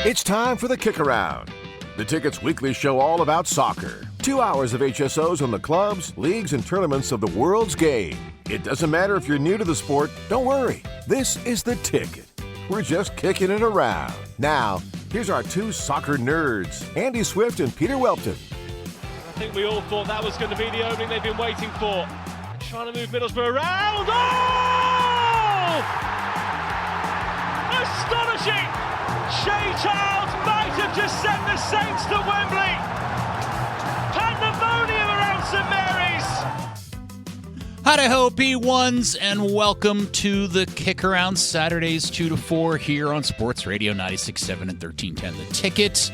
It's time for the KickAround, the Ticket's weekly show all about soccer. 2 hours of HSOs on the clubs, leagues, and tournaments of the world's game. It doesn't matter if you're new to the sport, don't worry. This is the Ticket. We're just kicking it around. Now, here's our two soccer nerds, Andy Swift and Peter Welton. I think we all thought that was going to be the opening they've been waiting for. Trying to move Middlesbrough around. Oh! Astonishing! Shea Childs might have just sent the Saints to Wembley. Pandemonium around St Mary's. Hi-ho, P1s, and welcome to the KickAround, Saturdays 2 to 4 here on Sports Radio 96.7 and 1310. The Ticket,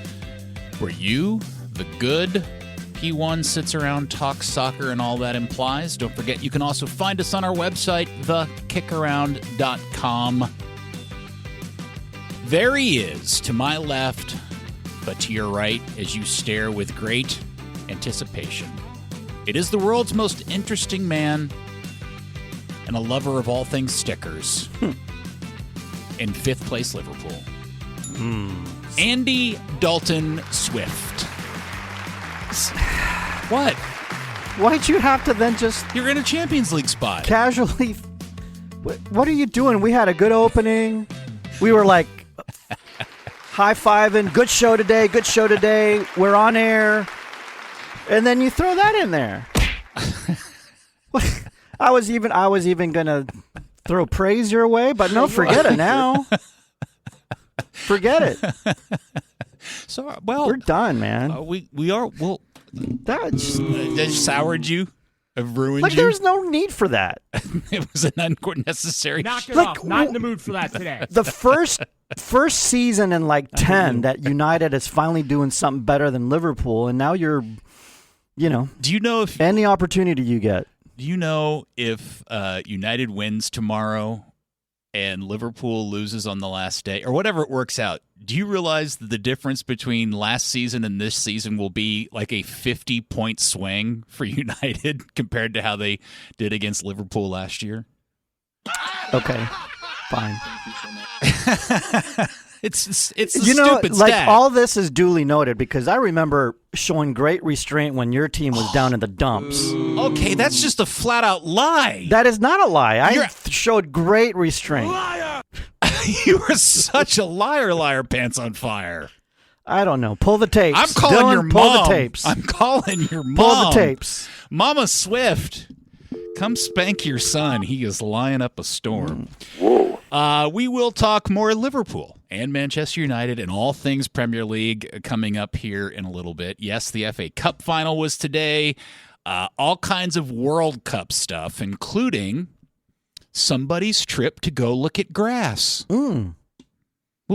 where you, the good P1, sits around, talks soccer, and all that implies. Don't forget, you can also find us on our website, thekickaround.com. There he is, to my left, but to your right, as you stare with great anticipation. It is the world's most interesting man and a lover of all things stickers. In fifth place, Liverpool. Andy Dalton Swift. What? Why'd you have to then just You're in a Champions League spot. casually... What are you doing? We had a good opening. We were like high-fiving. Good show today. We're on air. And then you throw that in there. I was even going to throw praise your way, but no, forget it now. Forget it. So, well, we're done, man. We are. Well, that soured you, have ruined like you. there's no need for that. It was an unnecessary. Knock it off. Not in the mood for that today. The first season in like 10 that United is finally doing something better than Liverpool, and now you're, do you know if any opportunity you get? Do you know if United wins tomorrow and Liverpool loses on the last day, or whatever it works out? Do you realize that the difference between last season and this season will be like a 50-point swing for United compared to how they did against Liverpool last year? Okay, fine. It's a stupid like stat. all this is duly noted because I remember showing great restraint when your team was down in the dumps. Okay, that's just a flat-out lie. That is not a lie. I showed great restraint. Liar! You were such a liar, pants on fire. I don't know. Pull the tapes. I'm calling Dylan, your mom. Pull the tapes. I'm calling your mom. Pull the tapes. Mama Swift, come spank your son. He is lying up a storm. Whoa. We will talk more Liverpool and Manchester United and all things Premier League coming up here in a little bit. Yes, the FA Cup final was today. All kinds of World Cup stuff, including somebody's trip to go look at grass. We'll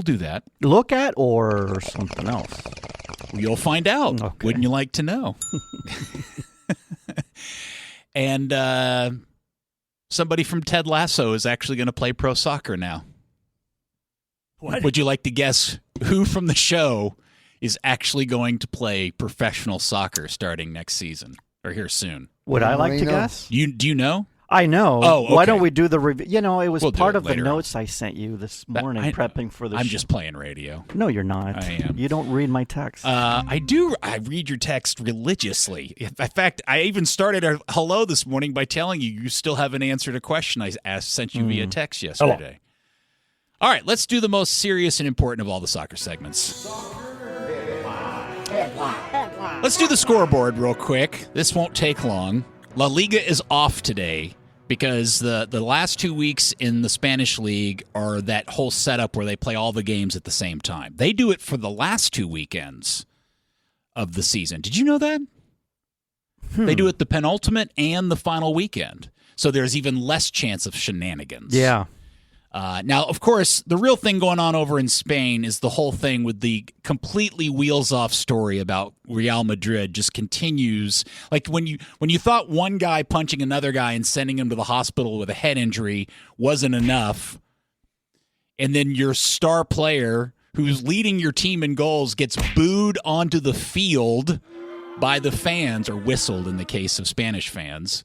do that. Look at or something else? You'll find out. Okay. Wouldn't you like to know? And somebody from Ted Lasso is actually going to play pro soccer now. What? Would you like to guess who from the show is actually going to play professional soccer starting next season or here soon? Would I like to guess? Do you know? I know. Oh, okay. Why don't we do the review? It was part of the notes I sent you this morning prepping for the show. I'm just playing radio. No, you're not. I am. You don't read my text. I do. I read your text religiously. In fact, I even started a hello this morning by telling you still haven't answered a question I sent you via text yesterday. All right, let's do the most serious and important of all the soccer segments. Let's do the scoreboard real quick. This won't take long. La Liga is off today because the last 2 weeks in the Spanish league are that whole setup where they play all the games at the same time. They do it for the last 2 weekends of the season. Did you know that? They do it the penultimate and the final weekend. So there's even less chance of shenanigans. Yeah. Now, of course, the real thing going on over in Spain is the whole thing with the completely wheels-off story about Real Madrid just continues. Like when you thought one guy punching another guy and sending him to the hospital with a head injury wasn't enough, and then your star player who's leading your team in goals gets booed onto the field by the fans, or whistled in the case of Spanish fans,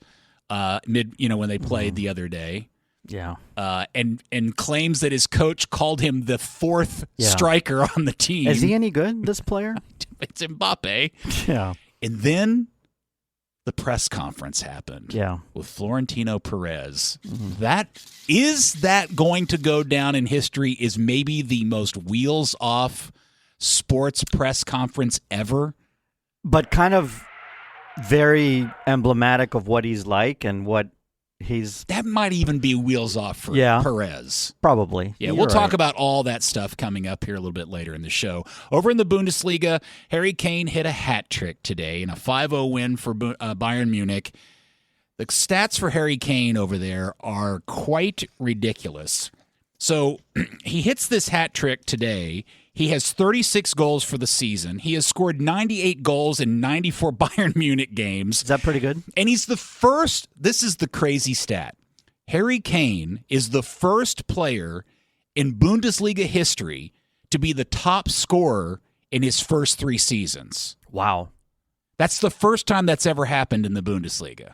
when they played the other day. Yeah. And claims that his coach called him the fourth striker on the team. Is he any good, this player? It's Mbappe. Yeah. And then the press conference happened. Yeah. With Florentino Perez. Mm-hmm. That going to go down in history is maybe the most wheels-off sports press conference ever. But kind of very emblematic of what he's like and what he's... That might even be wheels off for Perez. Probably. Yeah, we'll talk about all that stuff coming up here a little bit later in the show. Over in the Bundesliga, Harry Kane hit a hat trick today in a 5-0 win for Bayern Munich. The stats for Harry Kane over there are quite ridiculous. So he hits this hat trick today. He has 36 goals for the season. He has scored 98 goals in 94 Bayern Munich games. Is that pretty good? And he's the first, this is the crazy stat. Harry Kane is the first player in Bundesliga history to be the top scorer in his first 3 seasons. Wow. That's the first time that's ever happened in the Bundesliga.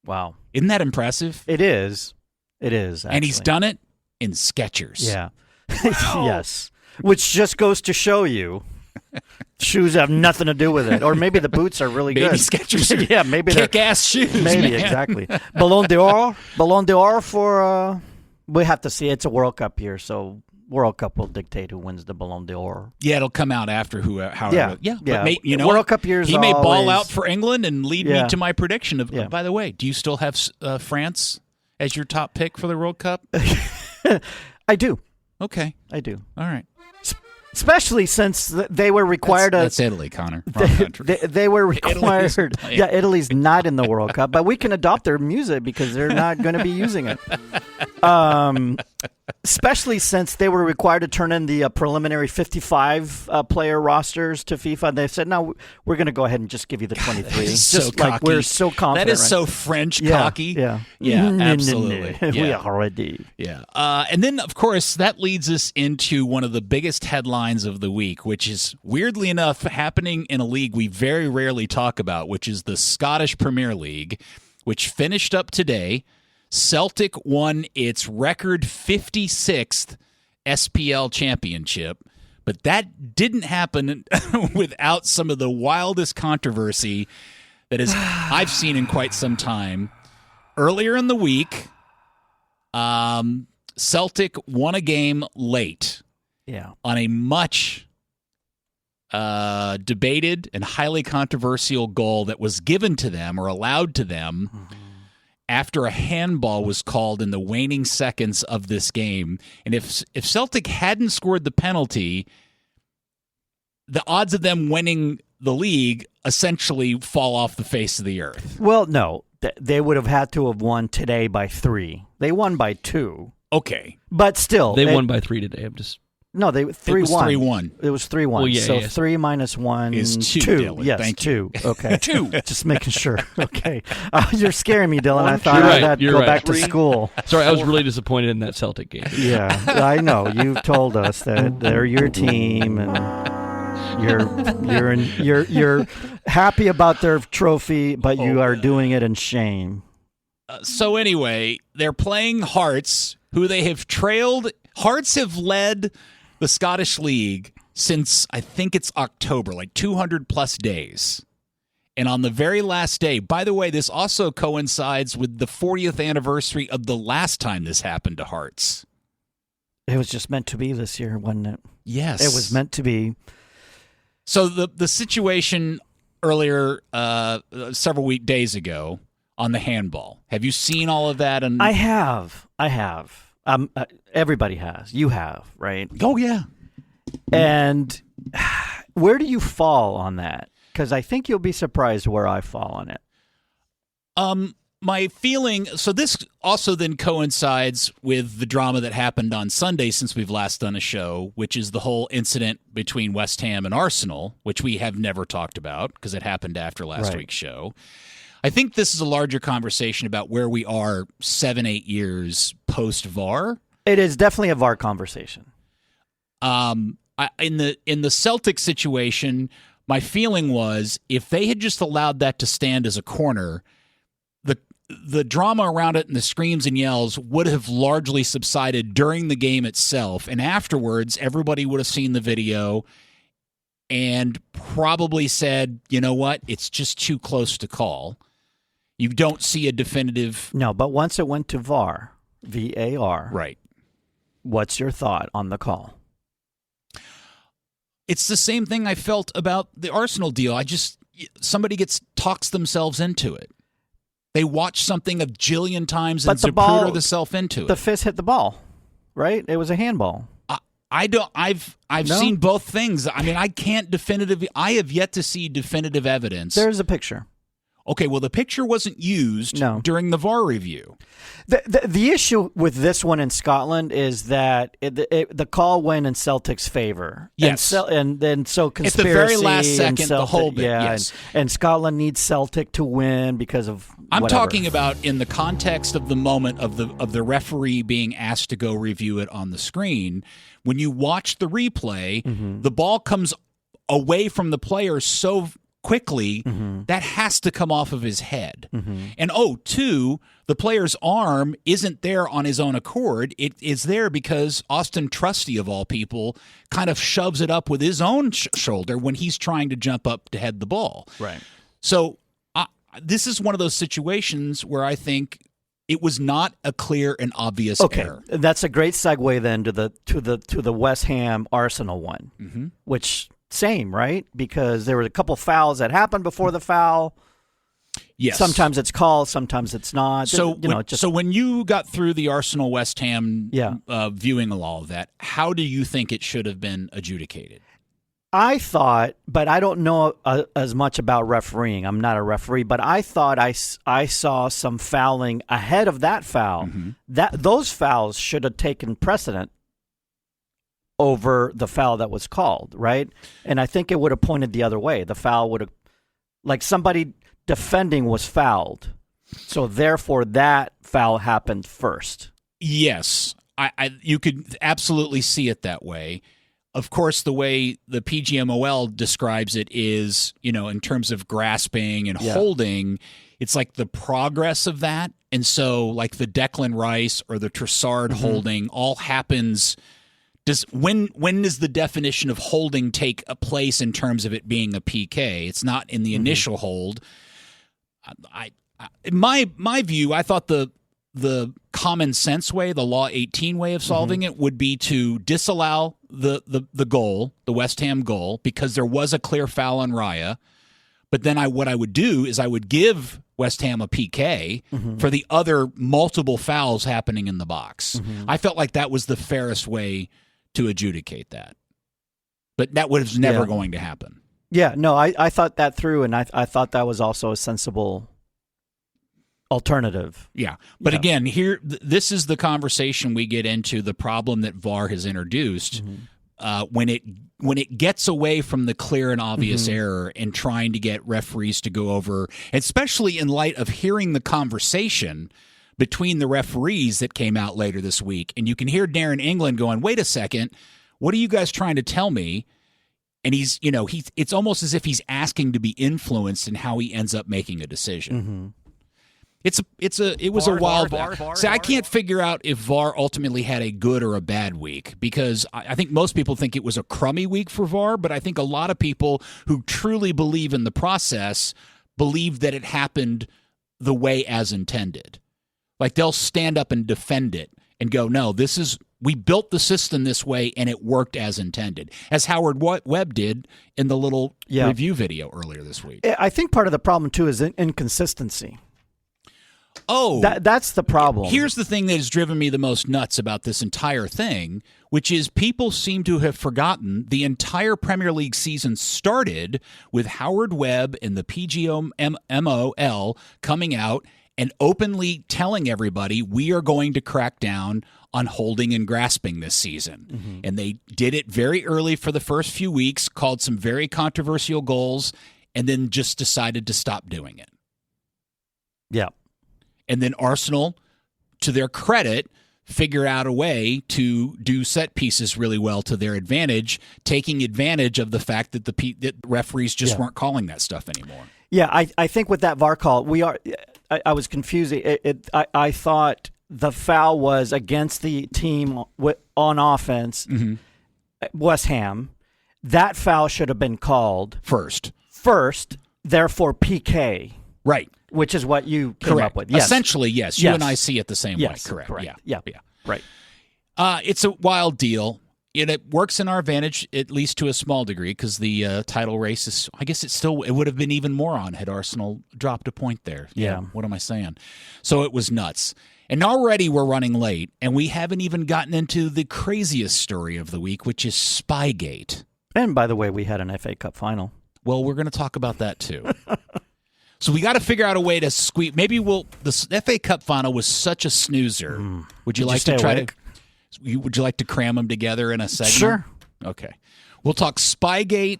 Wow. Isn't that impressive? It is. It is, actually. And he's done it in Skechers. Yeah. Yes. Which just goes to show you shoes have nothing to do with it. Or maybe the boots are really good. Maybe Skechers yeah, maybe they're kick-ass shoes. Maybe, man. Exactly. Ballon d'Or for, we have to see. It's a World Cup year, so World Cup will dictate who wins the Ballon d'Or. Yeah, it'll come out after however. Yeah. But you know, World Cup years he may always... ball out for England and lead me to my prediction of, by the way, do you still have France as your top pick for the World Cup? I do. Okay. I do. All right. Especially since they were required That's Italy, Connor. Wrong country. They were required. Italy's not in the World Cup, but we can adopt their music because they're not going to be using it. Especially since they were required to turn in the preliminary 55 player rosters to FIFA. They said, no, we're going to go ahead and just give you the 23. That is just so like cocky. We're so confident. That is so French cocky. Yeah. Absolutely. We are ready. Yeah. And then, of course, that leads us into one of the biggest headlines of the week, which is, weirdly enough, happening in a league we very rarely talk about, which is the Scottish Premier League, which finished up today. Celtic won its record 56th SPL championship, but that didn't happen without some of the wildest controversy that I've seen in quite some time. Earlier in the week, Celtic won a game late on a much debated and highly controversial goal that was given to them or allowed to them after a handball was called in the waning seconds of this game. And if Celtic hadn't scored the penalty, the odds of them winning the league essentially fall off the face of the earth. Well, no. They would have had to have won today by 3. They won by 2. Okay. But still. They won by 3 today. No, they 3-1. It was 3-1. It was 3-1. Well, yeah, 3 minus 1 is 2. Dylan. Yes, Thank 2. You. Okay. 2. Just making sure. Okay. You're scaring me, Dylan. I thought You're I'd right, have to you're go right. back to school. Sorry, I was really disappointed in that Celtic game. Yeah, I know. You've told us that they're your team, and you're happy about their trophy, but you are doing it in shame. So anyway, they're playing Hearts, who they have trailed. Hearts have led the Scottish League since, I think it's October, like 200-plus days. And on the very last day, by the way, this also coincides with the 40th anniversary of the last time this happened to Hearts. It was just meant to be this year, wasn't it? Yes. It was meant to be. So the situation earlier, several days ago, on the handball. Have you seen all of that? I have. Everybody has. You have, right? Oh, yeah. And where do you fall on that? Because I think you'll be surprised where I fall on it. My feeling, so this also then coincides with the drama that happened on Sunday since we've last done a show, which is the whole incident between West Ham and Arsenal, which we have never talked about because it happened after last week's show. I think this is a larger conversation about where we are 7-8 years post-VAR. It is definitely a VAR conversation. In the Celtic situation, my feeling was if they had just allowed that to stand as a corner, the drama around it and the screams and yells would have largely subsided during the game itself, and afterwards everybody would have seen the video and probably said, you know what, it's just too close to call. You don't see a definitive... No, but once it went to VAR, VAR, right. What's your thought on the call? It's the same thing I felt about the Arsenal deal. Somebody talks themselves into it. They watch something a jillion times and Zapruder themselves into it. The fist hit the ball, right? It was a handball. I've seen both things. I mean, I have yet to see definitive evidence. There's a picture. Okay, well, the picture wasn't used during the VAR review. The issue with this one in Scotland is that the call went in Celtic's favor. Yes. And then so conspiracy. At the very last second, Celtic, the whole bit, yeah, yes. And Scotland needs Celtic to win because of I'm whatever. talking about in the context of the moment of the referee being asked to go review it on the screen. When you watch the replay, the ball comes away from the player so quickly, that has to come off of his head. And two, the player's arm isn't there on his own accord. It is there because Austin Trusty, of all people, kind of shoves it up with his own shoulder when he's trying to jump up to head the ball. Right. So this is one of those situations where I think it was not a clear and obvious error. That's a great segue then to the West Ham Arsenal one, which... Same, right? Because there were a couple fouls that happened before the foul. Yes. Sometimes it's called, sometimes it's not. So, so when you got through the Arsenal West Ham viewing of all of that, how do you think it should have been adjudicated? I thought, but I don't know as much about refereeing. I'm not a referee, but I thought I saw some fouling ahead of that foul. Those fouls should have taken precedent over the foul that was called, right? And I think it would have pointed the other way. The foul would have, like somebody defending was fouled. So therefore that foul happened first. Yes, you could absolutely see it that way. Of course, the way the PGMOL describes it is, in terms of grasping and holding, it's like the progress of that. And so like the Declan Rice or the Trossard holding all happens... When does the definition of holding take a place in terms of it being a PK? It's not in the initial hold. In my view, I thought the common sense way, the Law 18 way of solving it would be to disallow the goal, the West Ham goal, because there was a clear foul on Raya. But then what I would do is I would give West Ham a PK for the other multiple fouls happening in the box. I felt like that was the fairest way to adjudicate that. But that was never going to happen. Yeah, no, I thought that through, and I thought that was also a sensible alternative. Yeah, but again, here, this is the conversation we get into, the problem that VAR has introduced when it gets away from the clear and obvious error and trying to get referees to go over, especially in light of hearing the conversation between the referees that came out later this week. And you can hear Darren England going, wait a second, what are you guys trying to tell me? And it's almost as if he's asking to be influenced in how he ends up making a decision. It was a wild VAR. See, I can't figure out if VAR ultimately had a good or a bad week, because I think most people think it was a crummy week for VAR, but I think a lot of people who truly believe in the process believe that it happened the way as intended. Like they'll stand up and defend it and go, no, we built the system this way and it worked as intended, as Howard Webb did in the little review video earlier this week. I think part of the problem too is inconsistency. Oh, that's the problem. Here's the thing that has driven me the most nuts about this entire thing, which is people seem to have forgotten the entire Premier League season started with Howard Webb and the PGMOL coming out and openly telling everybody we are going to crack down on holding and grasping this season. And they did it very early for the first few weeks, called some very controversial goals, and then just decided to stop doing it. Yeah. And then Arsenal, to their credit, figure out a way to do set pieces really well to their advantage, taking advantage of the fact that the referees just weren't calling that stuff anymore. Yeah, I think with that VAR call, I was confused. I thought the foul was against the team on offense, West Ham. That foul should have been called First, therefore PK. right. Which is what you came up with. Yes. Essentially, yes. You and I see it the same way. Correct. Yeah. Right. It's a wild deal. It works in our advantage, at least to a small degree, because the title race is, I guess it would have been even more on had Arsenal dropped a point there. Yeah. What am I saying? So it was nuts. And already we're running late, and we haven't even gotten into the craziest story of the week, which is Spygate. And by the way, we had an FA Cup final. Well, we're going to talk about that too. So we got to figure out a way to squeeze. Maybe the FA Cup final was such a snoozer. Would you like to try to? Would you like to cram them together in a segment? Sure. Okay. We'll talk Spygate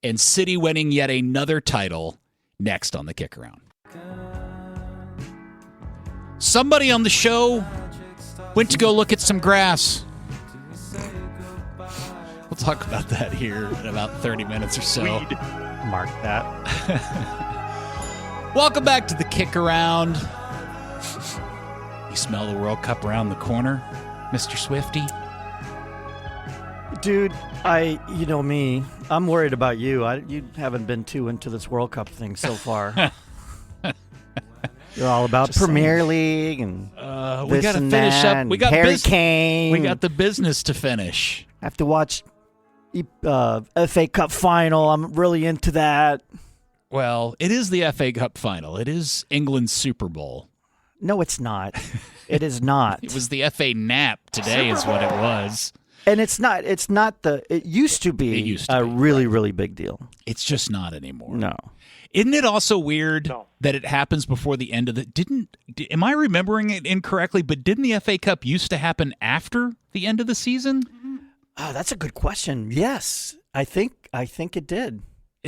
and City winning yet another title next on the KickAround. Somebody on the show went to go look at some grass. We'll talk about that here in about 30 minutes or so. Mark that. Welcome back to the KickAround. You smell the World Cup around the corner, Mr. Swifty? Dude, you know me. I'm worried about you. You haven't been too into this World Cup thing so far. You're all about just Premier League and we got to finish up. We got Harry Kane. We got the business to finish. Have to watch FA Cup final. I'm really into that. Well, it is the FA Cup final. It is England's Super Bowl. No, it's not. It is not. It was the FA nap today is what it was. And it's not it used to be really big deal. It's just not anymore. No. Isn't it also weird that it happens before the end of am I remembering it incorrectly, but didn't the FA Cup used to happen after the end of the season? Oh, that's a good question. Yes. I think it did.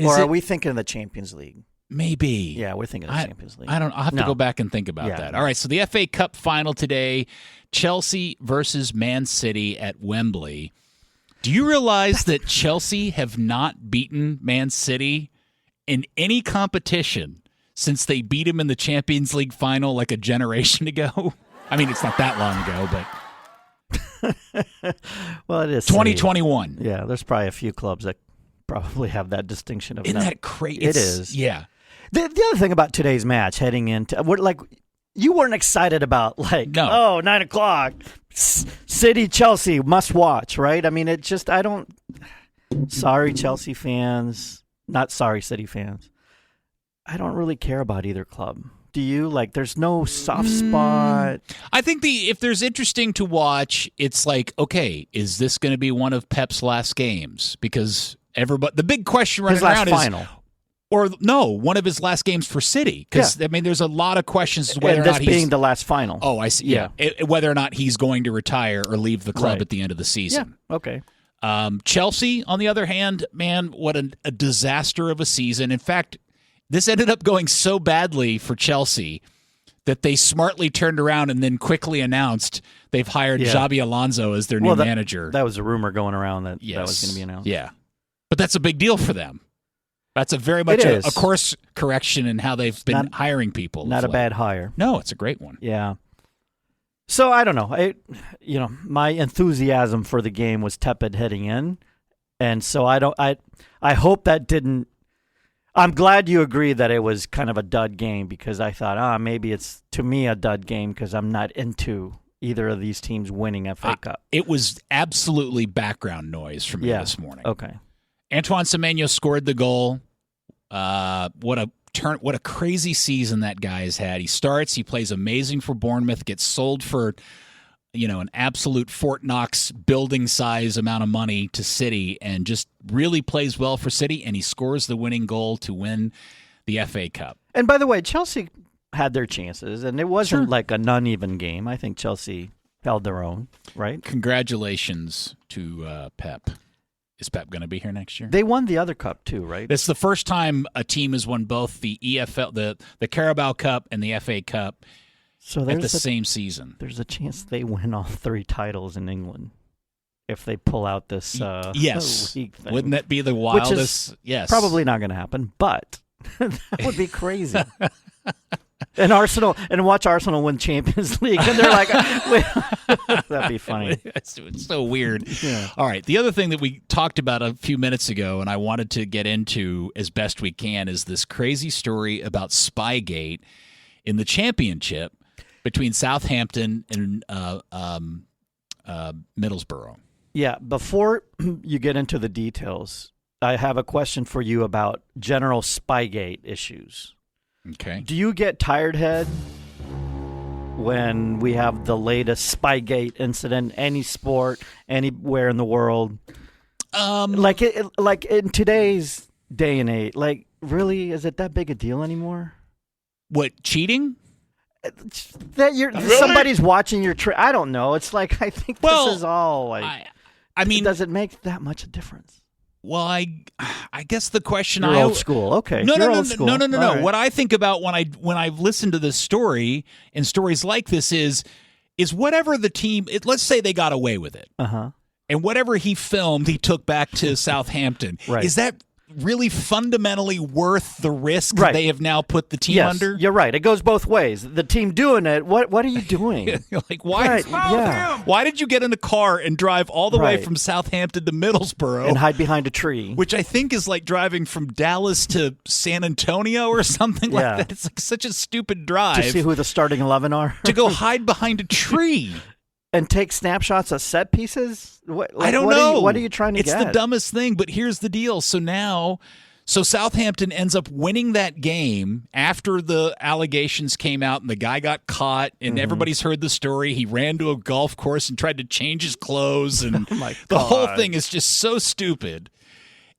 Are we thinking of the Champions League? Maybe. Yeah, we're thinking of the Champions League. I'll have to go back and think about that. All right, so the FA Cup final today, Chelsea versus Man City at Wembley. Do you realize that Chelsea have not beaten Man City in any competition since they beat him in the Champions League final like a generation ago? I mean, it's not that long ago, but... Well, it is 2021. City. Yeah, there's probably a few clubs that probably have that distinction of Isn't that crazy? It is. Yeah. The other thing about today's match, heading into you weren't excited about 9 o'clock, City Chelsea must watch, right? I mean, sorry Chelsea fans, not sorry City fans. I don't really care about either club. Do you? There's no soft spot. I think if there's interesting to watch, it's okay, is this going to be one of Pep's last games? Because the big question running around is, or no, one of his last games for City. Because I mean, there's a lot of questions as whether or not he's being the last final. Oh, I see. Yeah, whether or not he's going to retire or leave the club at the end of the season. Yeah. Okay. Chelsea, on the other hand, man, what a disaster of a season. In fact, this ended up going so badly for Chelsea that they smartly turned around and then quickly announced they've hired Xabi Alonso as their new manager. That was a rumor going around that was going to be announced. Yeah. But that's a big deal for them. That's a very much a course correction in how they've been hiring people. Not a bad hire. No, it's a great one. Yeah. So I don't know. My enthusiasm for the game was tepid heading in, and so I hope that didn't. I'm glad you agree that it was kind of a dud game, because I thought, maybe it's to me a dud game because I'm not into either of these teams winning FA Cup. It was absolutely background noise for me this morning. Okay. Antoine Semenyo scored the goal. What a crazy season that guy has had. He starts, he plays amazing for Bournemouth, gets sold for an absolute Fort Knox building size amount of money to City, and just really plays well for City, and he scores the winning goal to win the FA Cup. And by the way, Chelsea had their chances, and it wasn't like an uneven game. I think Chelsea held their own, right? Congratulations to Pep. Is Pep going to be here next year? They won the other cup too, right? It's the first time a team has won both the EFL, the Carabao Cup, and the FA Cup at the same season. There's a chance they win all 3 titles in England if they pull out this league thing. Wouldn't that be the wildest? Which is probably not going to happen, but that would be crazy. And watch Arsenal win Champions League, and they're like, that'd be funny. It's so weird. Yeah. All right. The other thing that we talked about a few minutes ago, and I wanted to get into as best we can, is this crazy story about Spygate in the championship between Southampton and Middlesbrough. Yeah. Before you get into the details, I have a question for you about general Spygate issues. Okay. Do you get tired head when we have the latest Spygate incident, any sport, anywhere in the world? Like in today's day and age, like, really, is it that big a deal anymore? What, cheating? That somebody's watching your I don't know. It's like, I think this is all like. I mean, does it make that much a difference? Well, I guess the question You're old school. Okay. No. Right. What I think about when I've listened to this story and stories like this is whatever the team. Let's say they got away with it. And whatever he filmed, he took back to Southampton. Right. Is that really fundamentally worth the risk that they have now put the team under? You're right. It goes both ways. The team doing it, what are you doing? Like, why? Right, yeah. Why did you get in a car and drive all the way from Southampton to Middlesbrough and hide behind a tree? Which I think is like driving from Dallas to San Antonio or something like that. It's like such a stupid drive. To see who the starting 11 are? To go hide behind a tree. And take snapshots of set pieces? I don't know. What are you trying to get? It's the dumbest thing, but here's the deal. So Southampton ends up winning that game after the allegations came out and the guy got caught and everybody's heard the story. He ran to a golf course and tried to change his clothes and the whole thing is just so stupid.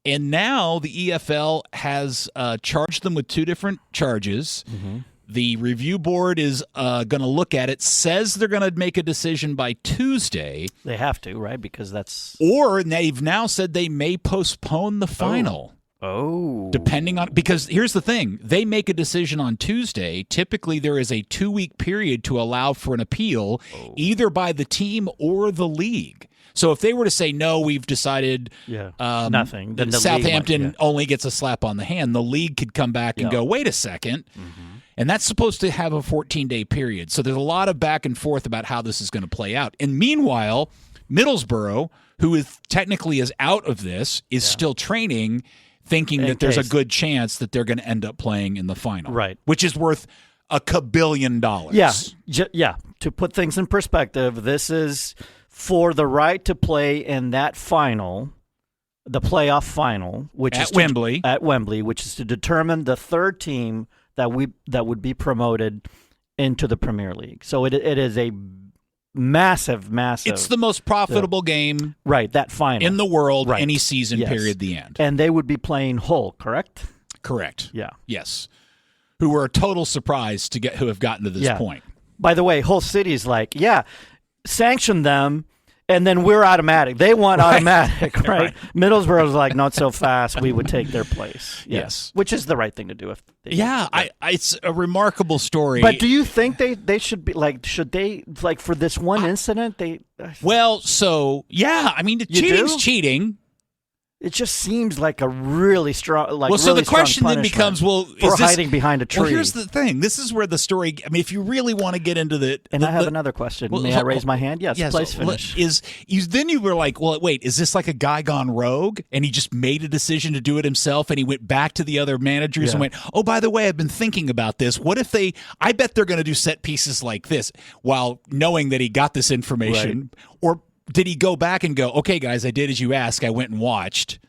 And now the EFL has charged them with two different charges. The review board is going to look at it, says they're going to make a decision by Tuesday. They have to, right? Because that's... Or they've now said they may postpone the final. Oh. Depending on... Because here's the thing. They make a decision on Tuesday. Typically, there is a 2-week period to allow for an appeal, either by the team or the league. So if they were to say, no, we've decided nothing, then the Southampton only gets a slap on the hand, the league could come back and go, wait a second. And that's supposed to have a 14-day period. So there's a lot of back and forth about how this is going to play out. And meanwhile, Middlesbrough, who is technically is out of this, is still training, thinking that there's a good chance that they're going to end up playing in the final. Right. Which is worth $1 billion. Yeah. To put things in perspective, this is for the right to play in that final, the playoff final, which is at Wembley, which is to determine the third team that would be promoted into the Premier League. So it is a massive. It's the most profitable game, right? That final in the world, any season period. The end, and they would be playing Hull, correct? Correct. Yeah. Yes. Who were a total surprise who have gotten to this point. By the way, Hull City's like, sanction them. And then we're automatic. They want automatic, right? Middlesbrough's like, not so fast. We would take their place. Yes. Which is the right thing to do. It's a remarkable story. But do you think they should be like, for this one incident, they... Well, so, I mean, cheating's cheating. It just seems like a really strong, so the question then becomes, hiding behind a tree. Well, here's the thing. This is where the story. I mean, if you really want to get into the, I have another question. May I raise my hand? Yes. Please finish. Then you were like, well, wait, is this like a guy gone rogue, and he just made a decision to do it himself, and he went back to the other managers and went, oh, by the way, I've been thinking about this. What if I bet they're going to do set pieces like this, while knowing that he got this information, or did he go back and go, okay, guys, I did as you asked. I went and watched.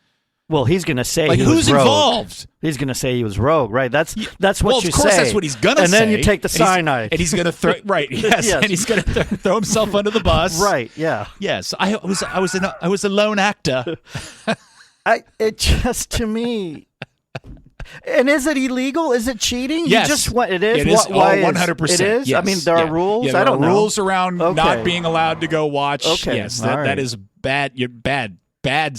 Well, he's going to say he was rogue. Involved? He's going to say he was rogue, right? That's what you say. Well, of course, that's what he's going to say. And then you take the cyanide. And he's going to throw yes, and he's going to throw himself under the bus. Right, yeah. Yes, I was a lone actor. It just, to me... And is it illegal? Is it cheating? Yes. It is? It is. Why 100%. It is? Yes. I mean, there are rules? Yeah, there I don't are know. rules around not being allowed to go watch. Okay. Yes, that is bad. You're bad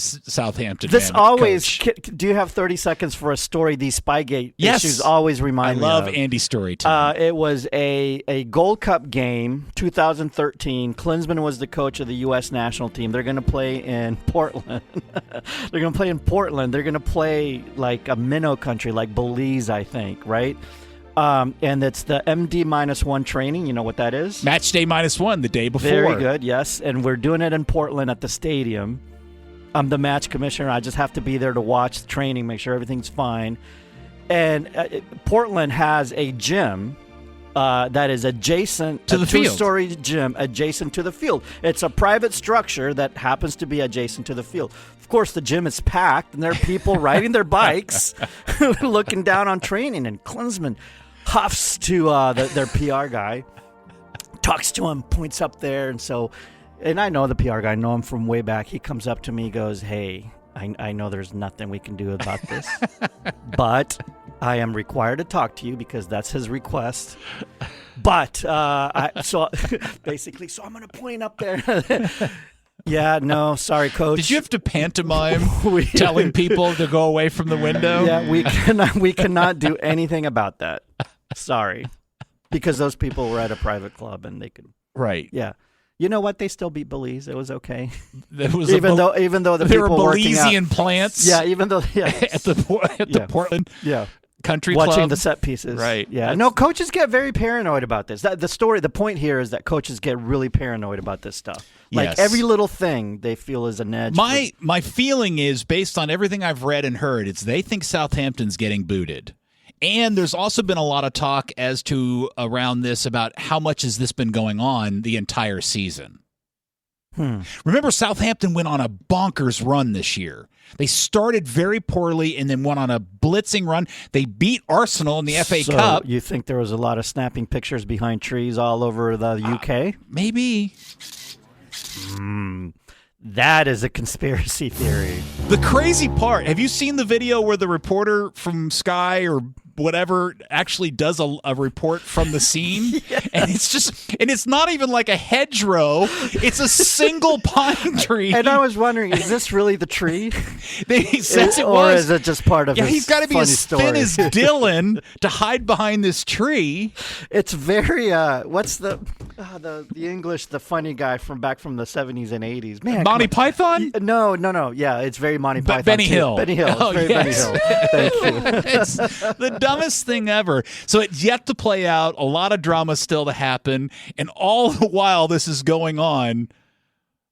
Southampton. This always. Do you have 30 seconds for a story? These Spygate issues always remind me. I love Andy's story too. It was a Gold Cup game, 2013. Klinsmann was the coach of the U.S. national team. They're going to play in Portland. They're going to play like a minnow country, like Belize, I think. Right. And it's the MD -1 training. You know what that is? Match day -1 the day before. Very good, yes. And we're doing it in Portland at the stadium. I'm the match commissioner. I just have to be there to watch the training, make sure everything's fine. And Portland has a gym that is adjacent to the field. 2-story gym adjacent to the field. It's a private structure that happens to be adjacent to the field. Of course, the gym is packed, and there are people riding their bikes, looking down on training. And Klinsmann huffs to their PR guy, talks to him, points up there, and I know the PR guy, I know him from way back. He comes up to me, goes, "Hey, I know there's nothing we can do about this, but I am required to talk to you because that's his request." But so I'm going to point up there. Yeah, no, sorry, coach. Did you have to pantomime telling people to go away from the window? Yeah, we cannot do anything about that. Sorry, because those people were at a private club and they could. Right. Yeah. You know what? They still beat Belize. It was okay. It was even though the there people were working Belizean out, plants. Yeah, even though at the Portland Country watching Club. the set pieces. Right. Yeah. No, coaches get very paranoid about this. The point here is that coaches get really paranoid about this stuff. Like every little thing they feel is an edge. My feeling is, based on everything I've read and heard, it's they think Southampton's getting booted. And there's also been a lot of talk as to around this about how much has this been going on the entire season. Remember, Southampton went on a bonkers run this year. They started very poorly and then went on a blitzing run. They beat Arsenal in the FA Cup. You think there was a lot of snapping pictures behind trees all over the UK? Maybe. That is a conspiracy theory. The crazy part, have you seen the video where the reporter from Sky or whatever actually does a report from the scene? Yes. And it's not even like a hedgerow. It's a single pine tree. And I was wondering, is this really the tree? He says it or was. Or is it just part of his he's got to be as thin as Dylan to hide behind this tree. It's very, what's the English, the funny guy from back from the 70s and 80s? Man, Monty Python? No. Yeah, it's very Monty Python. Benny Hill. Benny Hill. It's very Benny Hill. Thank you. It's the dumbest thing ever. So it's yet to play out. A lot of drama still to happen. And all the while this is going on,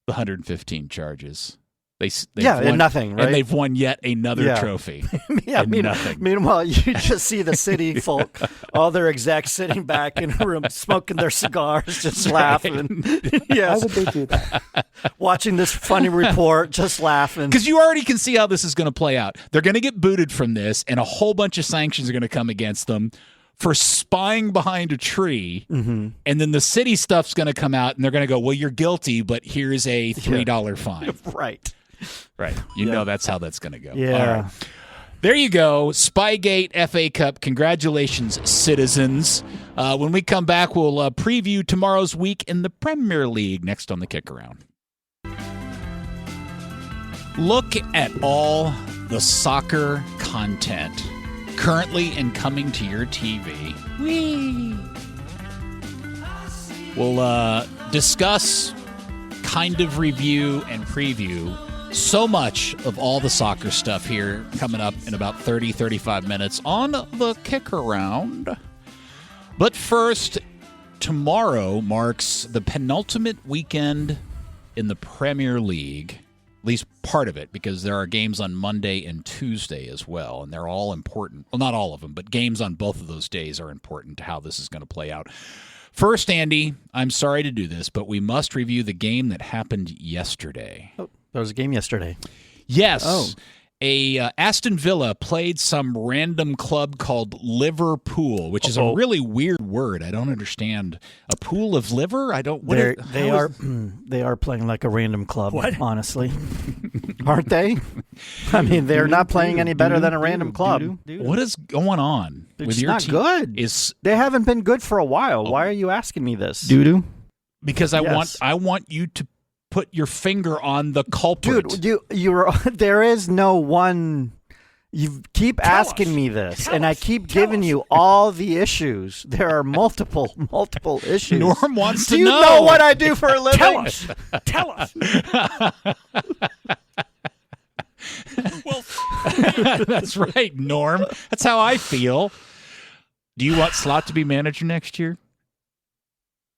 the 115 charges. They've won, and nothing, right? And they've won yet another trophy. Nothing. Meanwhile, you just see the city folk, all their execs sitting back in a room, smoking their cigars, just laughing. Yes. Why would they do that? Watching this funny report, just laughing. Because you already can see how this is going to play out. They're going to get booted from this, and a whole bunch of sanctions are going to come against them for spying behind a tree, and then the city stuff's going to come out, and they're going to go, well, you're guilty, but here's a $3 fine. Right. You know that's how that's going to go. Yeah. All right. There you go. Spygate FA Cup. Congratulations, citizens. When we come back, we'll preview tomorrow's week in the Premier League next on the KickAround. Look at all the soccer content currently and coming to your TV. We'll discuss, kind of review, and preview so much of all the soccer stuff here coming up in about 30, 35 minutes on the KickAround. But first, tomorrow marks the penultimate weekend in the Premier League, at least part of it, because there are games on Monday and Tuesday as well, and they're all important. Well, not all of them, but games on both of those days are important to how this is going to play out. First, Andy, I'm sorry to do this, but we must review the game that happened yesterday. Oh, there was a game yesterday. Yes. Oh. Aston Villa played some random club called Liverpool, which is a really weird word. I don't understand. A pool of liver? I don't. They are playing like a random club. What? Honestly, aren't they? I mean, they're not playing any better than a random club. What is going on with your team? Good. They haven't been good for a while. Why are you asking me this? Doo-doo? Because I want you to put your finger on the culprit. Dude, there is no one. You keep asking me this, and I keep giving you all the issues. There are multiple issues. Norm wants to know. Do you know what I do for a living? Tell us. Well, that's right, Norm. That's how I feel. Do you want Slot to be manager next year?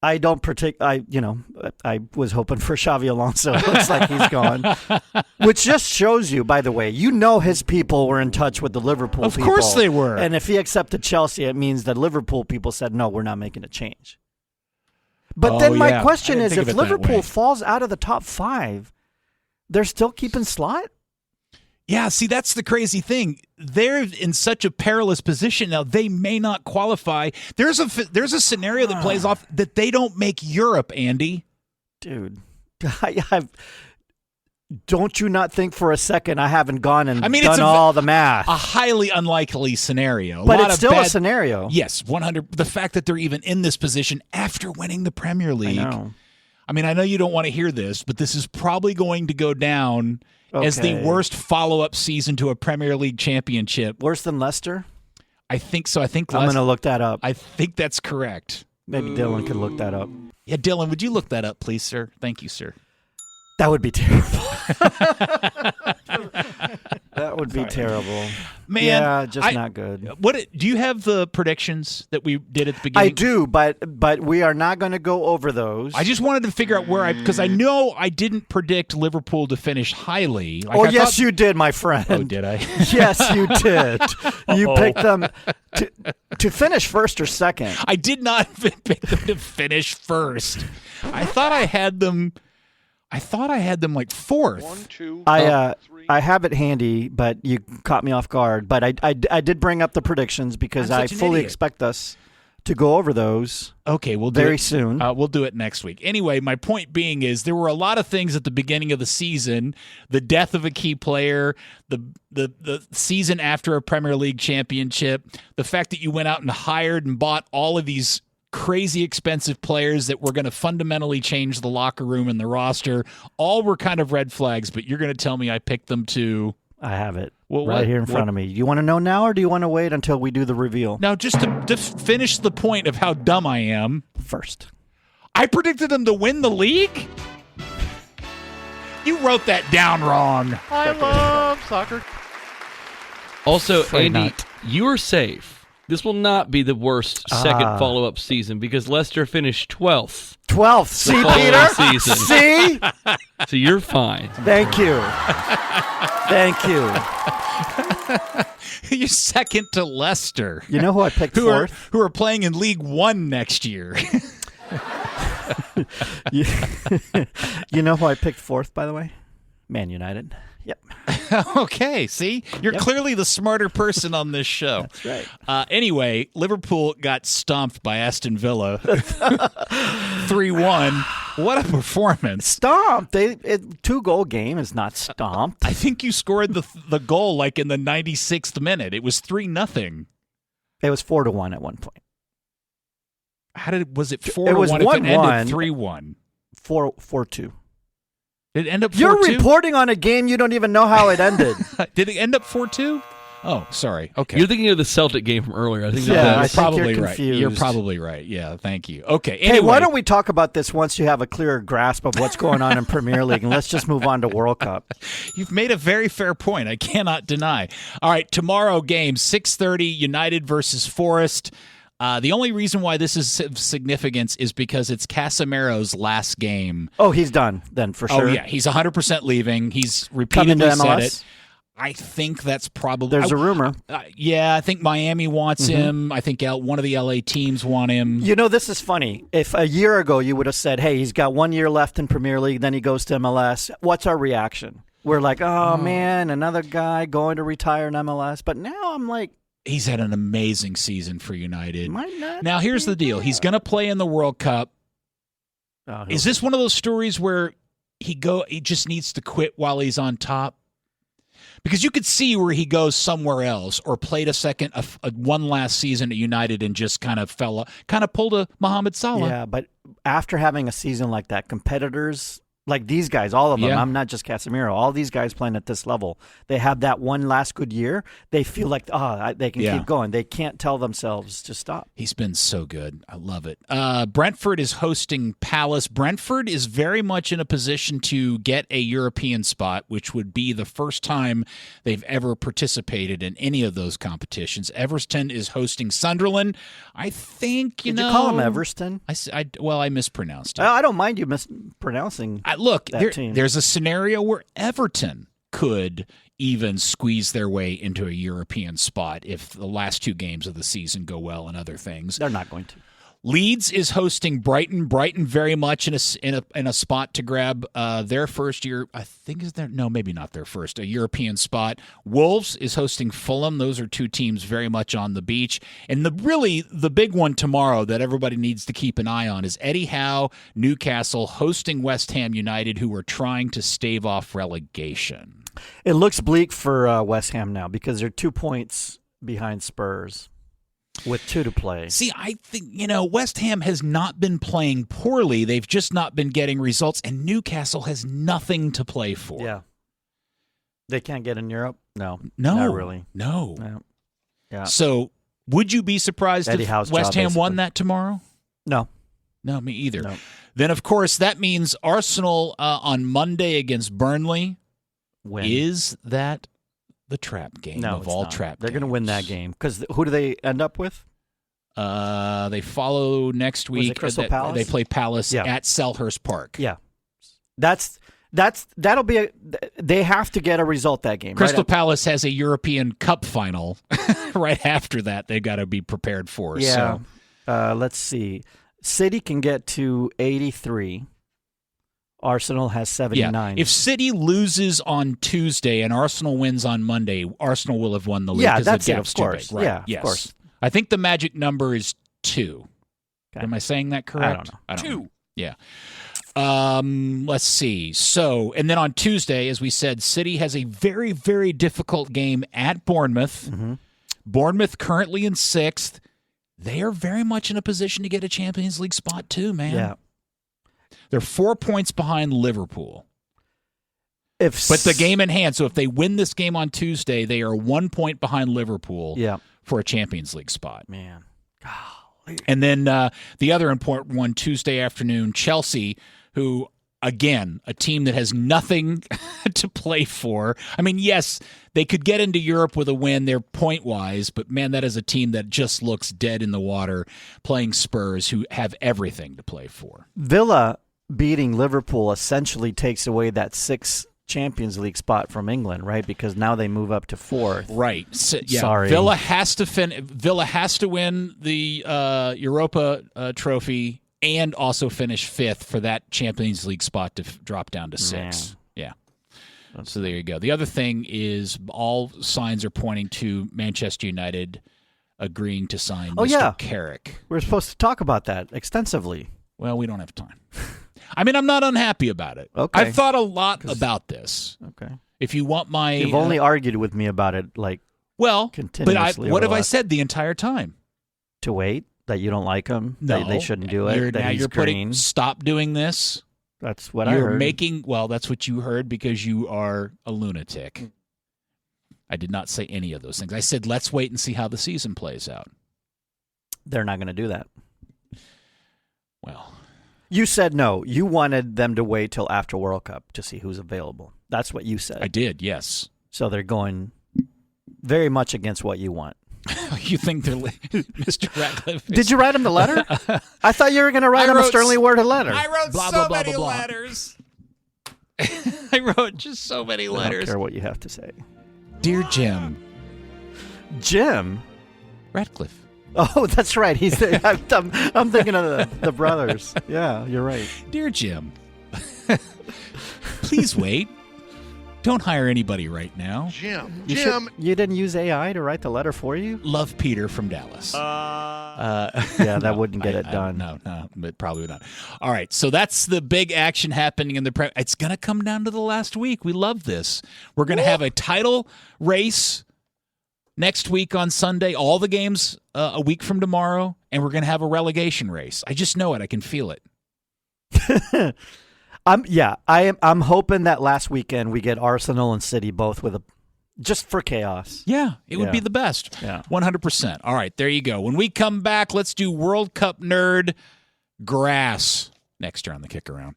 I don't I was hoping for Xavi Alonso. It looks like he's gone. Which just shows you, by the way, his people were in touch with the Liverpool people. Of course they were. And if he accepted Chelsea, it means that Liverpool people said, no, we're not making a change. But then my question is, if Liverpool falls out of the top 5, they're still keeping Slot? Yeah, see, that's the crazy thing. They're in such a perilous position now. They may not qualify. There's a scenario that plays off that they don't make Europe, Andy. Dude, don't you not think for a second I haven't gone and done all the math? A highly unlikely scenario. But it's still a scenario. Yes, 100. The fact that they're even in this position after winning the Premier League. I know you don't want to hear this, but this is probably going to go down as the worst follow-up season to a Premier League championship. Worse than Leicester? I think so. I'm going to look that up. I think that's correct. Maybe Dylan could look that up. Yeah, Dylan, would you look that up, please, sir? Thank you, sir. That would be terrible. That would be terrible. Man, yeah, just not good. Do you have the predictions that we did at the beginning? I do, but we are not going to go over those. I just wanted to figure out because I know I didn't predict Liverpool to finish highly. Yes, you did, my friend. Oh, did I? Yes, you did. You picked them to finish first or second. I did not pick them to finish first. I thought I had them like fourth. 1, 2, I have it handy, but you caught me off guard. But I did bring up the predictions because I fully expect us to go over those. Okay, we'll do very it soon. We'll do it next week. Anyway, my point being is there were a lot of things at the beginning of the season: the death of a key player, the season after a Premier League championship, the fact that you went out and hired and bought all of these crazy expensive players that were going to fundamentally change the locker room and the roster. All were kind of red flags, but you're going to tell me I picked them to... I have it here in front of me. Do you want to know now or do you want to wait until we do the reveal? Now, just to finish the point of how dumb I am... First. I predicted them to win the league? You wrote that down wrong. I love soccer. Also, Andy, you are safe. This will not be the worst second follow-up season because Leicester finished 12th. 12th. See, Peter? Season. See? So you're fine. Thank you. Thank you. You're second to Leicester. You know who I picked fourth? Who are playing in League One next year. You know who I picked fourth, by the way? Man United. Yep. Okay, see? You're clearly the smarter person on this show. That's right. Anyway, Liverpool got stomped by Aston Villa 3-1. What a performance. Stomped. 2-goal game is not stomped. I think you scored the goal like in the 96th minute. It was 3-0. It was 4-1 at one point. Was it 4-1 if it ended 3-1? 4-2. Did it end up 4-2? You're reporting on a game you don't even know how it ended. Did it end up 4-2? Oh, sorry. Okay. You're thinking of the Celtic game from earlier. I think you're that's probably you're right. confused. You're probably right. Yeah, thank you. Okay. Anyway. Hey, why don't we talk about this once you have a clearer grasp of what's going on in Premier League, and let's just move on to World Cup. You've made a very fair point. I cannot deny. All right, tomorrow game, 6:30, United versus Forest. The only reason why this is of significance is because it's Casemiro's last game. Oh, he's done then for sure. Oh, yeah. He's 100% leaving. He's repeatedly said it. I think that's probably... There's a rumor. Yeah, I think Miami wants him. I think one of the LA teams want him. You know, this is funny. If a year ago you would have said, hey, he's got 1 year left in Premier League, then he goes to MLS, what's our reaction? We're like, oh, man, another guy going to retire in MLS. But now I'm like... He's had an amazing season for United. Now, here's the deal. He's going to play in the World Cup. Is this one of those stories where he just needs to quit while he's on top? Because you could see where he goes somewhere else or played one last season at United and just kind of pulled a Mohamed Salah. Yeah, but after having a season like that, competitors Like these guys, all of them. Yeah. I'm not just Casemiro. All these guys playing at this level. They have that one last good year. They feel like, they can keep going. They can't tell themselves to stop. He's been so good. I love it. Brentford is hosting Palace. Brentford is very much in a position to get a European spot, which would be the first time they've ever participated in any of those competitions. Everton is hosting Sunderland. I think, Did you call him Everston? I mispronounced it. I don't mind you mispronouncing. Look, team. there's a scenario where Everton could even squeeze their way into a European spot if the last 2 games of the season go well and other things. They're not going to. Leeds is hosting Brighton. Brighton very much in a spot to grab their first year. I think maybe not their first, a European spot. Wolves is hosting Fulham. Those are 2 teams very much on the beach. And the big one tomorrow that everybody needs to keep an eye on is Eddie Howe, Newcastle hosting West Ham United, who are trying to stave off relegation. It looks bleak for West Ham now because they're 2 points behind Spurs. With 2 to play. See, I think, West Ham has not been playing poorly. They've just not been getting results, and Newcastle has nothing to play for. Yeah. They can't get in Europe? No. No. Not really. No. Yeah. So, would you be surprised Eddie if Howe's West job, Ham won basically. that tomorrow? No. No, me either. No. Then, of course, that means Arsenal on Monday against Burnley. Win. Is that the trap game of all trap games? They're going to win that game. Because who do they end up with? They follow next week. Was it Crystal Palace? They play Palace Yeah. at Selhurst Park. Yeah. That'll be they have to get a result that game. Crystal right? Palace has a European Cup final right after that. They've got to be prepared for. Yeah. So. Let's see. City can get to 83. Arsenal has 79. Yeah. If City loses on Tuesday and Arsenal wins on Monday, Arsenal will have won the league. Yeah, 'cause that's the it, gap's of too course. big. Right. Yeah, yes. of course. I think the magic number is 2. Okay. Am I saying that correct? I don't know. 2. Yeah. Let's see. So, and then on Tuesday, as we said, City has a very, very difficult game at Bournemouth. Mm-hmm. Bournemouth currently in 6th. They are very much in a position to get a Champions League spot too, man. Yeah. They're 4 points behind Liverpool. But But the game in hand, so if they win this game on Tuesday, they are 1 point behind Liverpool for a Champions League spot. Man. Golly. And then the other important one, Tuesday afternoon, Chelsea, who, again, a team that has nothing to play for. I mean, yes, they could get into Europe with a win. They're point-wise, but, man, that is a team that just looks dead in the water playing Spurs, who have everything to play for. Villa beating Liverpool essentially takes away that 6th Champions League spot from England, right? Because now they move up to 4th. Right. So, yeah. Sorry. Villa has to win the Europa Trophy and also finish 5th for that Champions League spot to drop down to 6. Yeah. So there you go. The other thing is all signs are pointing to Manchester United agreeing to sign Mr. Carrick. We're supposed to talk about that extensively. Well, we don't have time. I mean, I'm not unhappy about it. Okay. I've thought a lot about this. Okay. If you want my... You've only argued with me about it, continuously. But what have I said the entire time? To wait? That you don't like him? No. They shouldn't do it? That he's green? Stop doing this. That's what I heard. That's what you heard because you are a lunatic. I did not say any of those things. I said, let's wait and see how the season plays out. They're not going to do that. Well... You said no. You wanted them to wait till after World Cup to see who's available. That's what you said. I did, yes. So they're going very much against what you want. You think they're Mr. Ratcliffe? Did you write him the letter? I thought you were going to write him a sternly worded letter. I wrote blah, so blah, blah, many blah, blah. letters. I wrote just so many I letters. don't care what you have to say. Dear Jim. Jim? Ratcliffe. Oh, that's right. I'm thinking of the brothers. Yeah, you're right. Dear Jim, please wait. Don't hire anybody right now. Jim. You didn't use AI to write the letter for you? Love, Peter from Dallas. Yeah, that wouldn't get it done. No, but probably not. All right, so that's the big action happening in the It's going to come down to the last week. We love this. We're going to have a title race next week on Sunday, all the games a week from tomorrow, and we're going to have a relegation race. I just know it. I can feel it. I'm hoping that last weekend we get Arsenal and City both with just for chaos. Yeah, it would be the best. Yeah. 100%. All right, there you go. When we come back, let's do World Cup nerd grass next year on the Kick Around.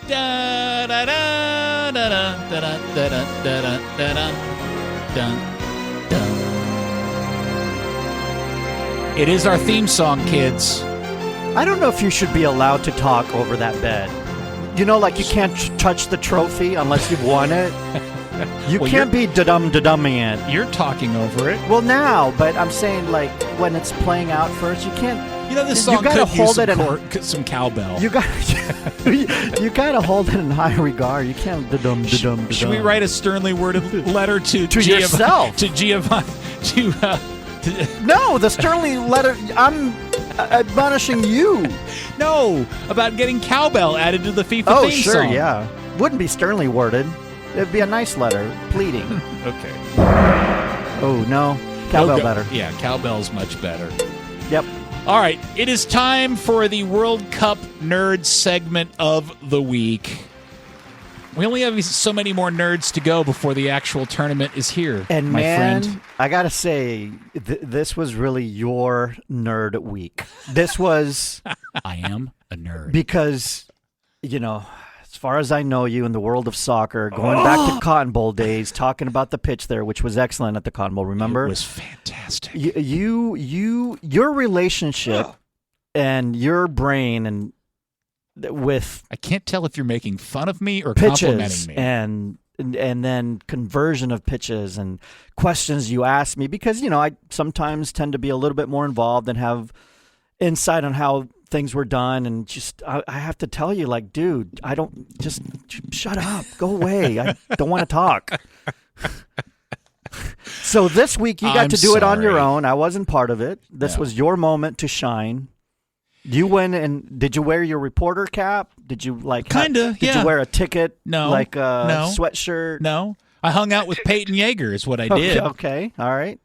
Da da da da da da da da da da da. It is our theme song, kids. I don't know if you should be allowed to talk over that bed. You know, like you can't touch the trophy unless you've won it. You can't be da-dum-da-dumming it. You're talking over it. Well, now, but I'm saying, like, when it's playing out first, you can't. You know, this song gotta could use hold some cowbell. You got to hold it in high regard. You can't da-dum-da-dum-da-dum. Should we write a sternly worded letter to yourself? To Giovanni? No, the sternly letter. I'm admonishing you. No, about getting cowbell added to the FIFA Oh, theme sure, song. yeah. Wouldn't be sternly worded. It'd be a nice letter, pleading. Okay. Oh, no. Cowbell better. Yeah, cowbell's much better. Yep. All right, it is time for the World Cup nerd segment of the week. We only have so many more nerds to go before the actual tournament is here, And my man, friend. I gotta say, this was really your nerd week. This was I am a nerd. because, you know, as far as I know you in the world of soccer, going back to Cotton Bowl days, talking about the pitch there, which was excellent at the Cotton Bowl. Remember, It was fantastic. Your relationship and your brain and with I can't tell if you're making fun of me or pitches complimenting me. and then conversion of pitches and questions you ask me, because I sometimes tend to be a little bit more involved and have insight on how things were done, and just I have to tell you, like, dude, I don't, just shut up, go away, I don't want to talk. So this week you got to do it on your own. I wasn't part of it. This was your moment to shine. You went and did you wear your reporter cap? Did you Kinda, Did you wear a ticket? No. Like a No. sweatshirt? No, I hung out with Peyton Yeager is what I did. Okay. All right.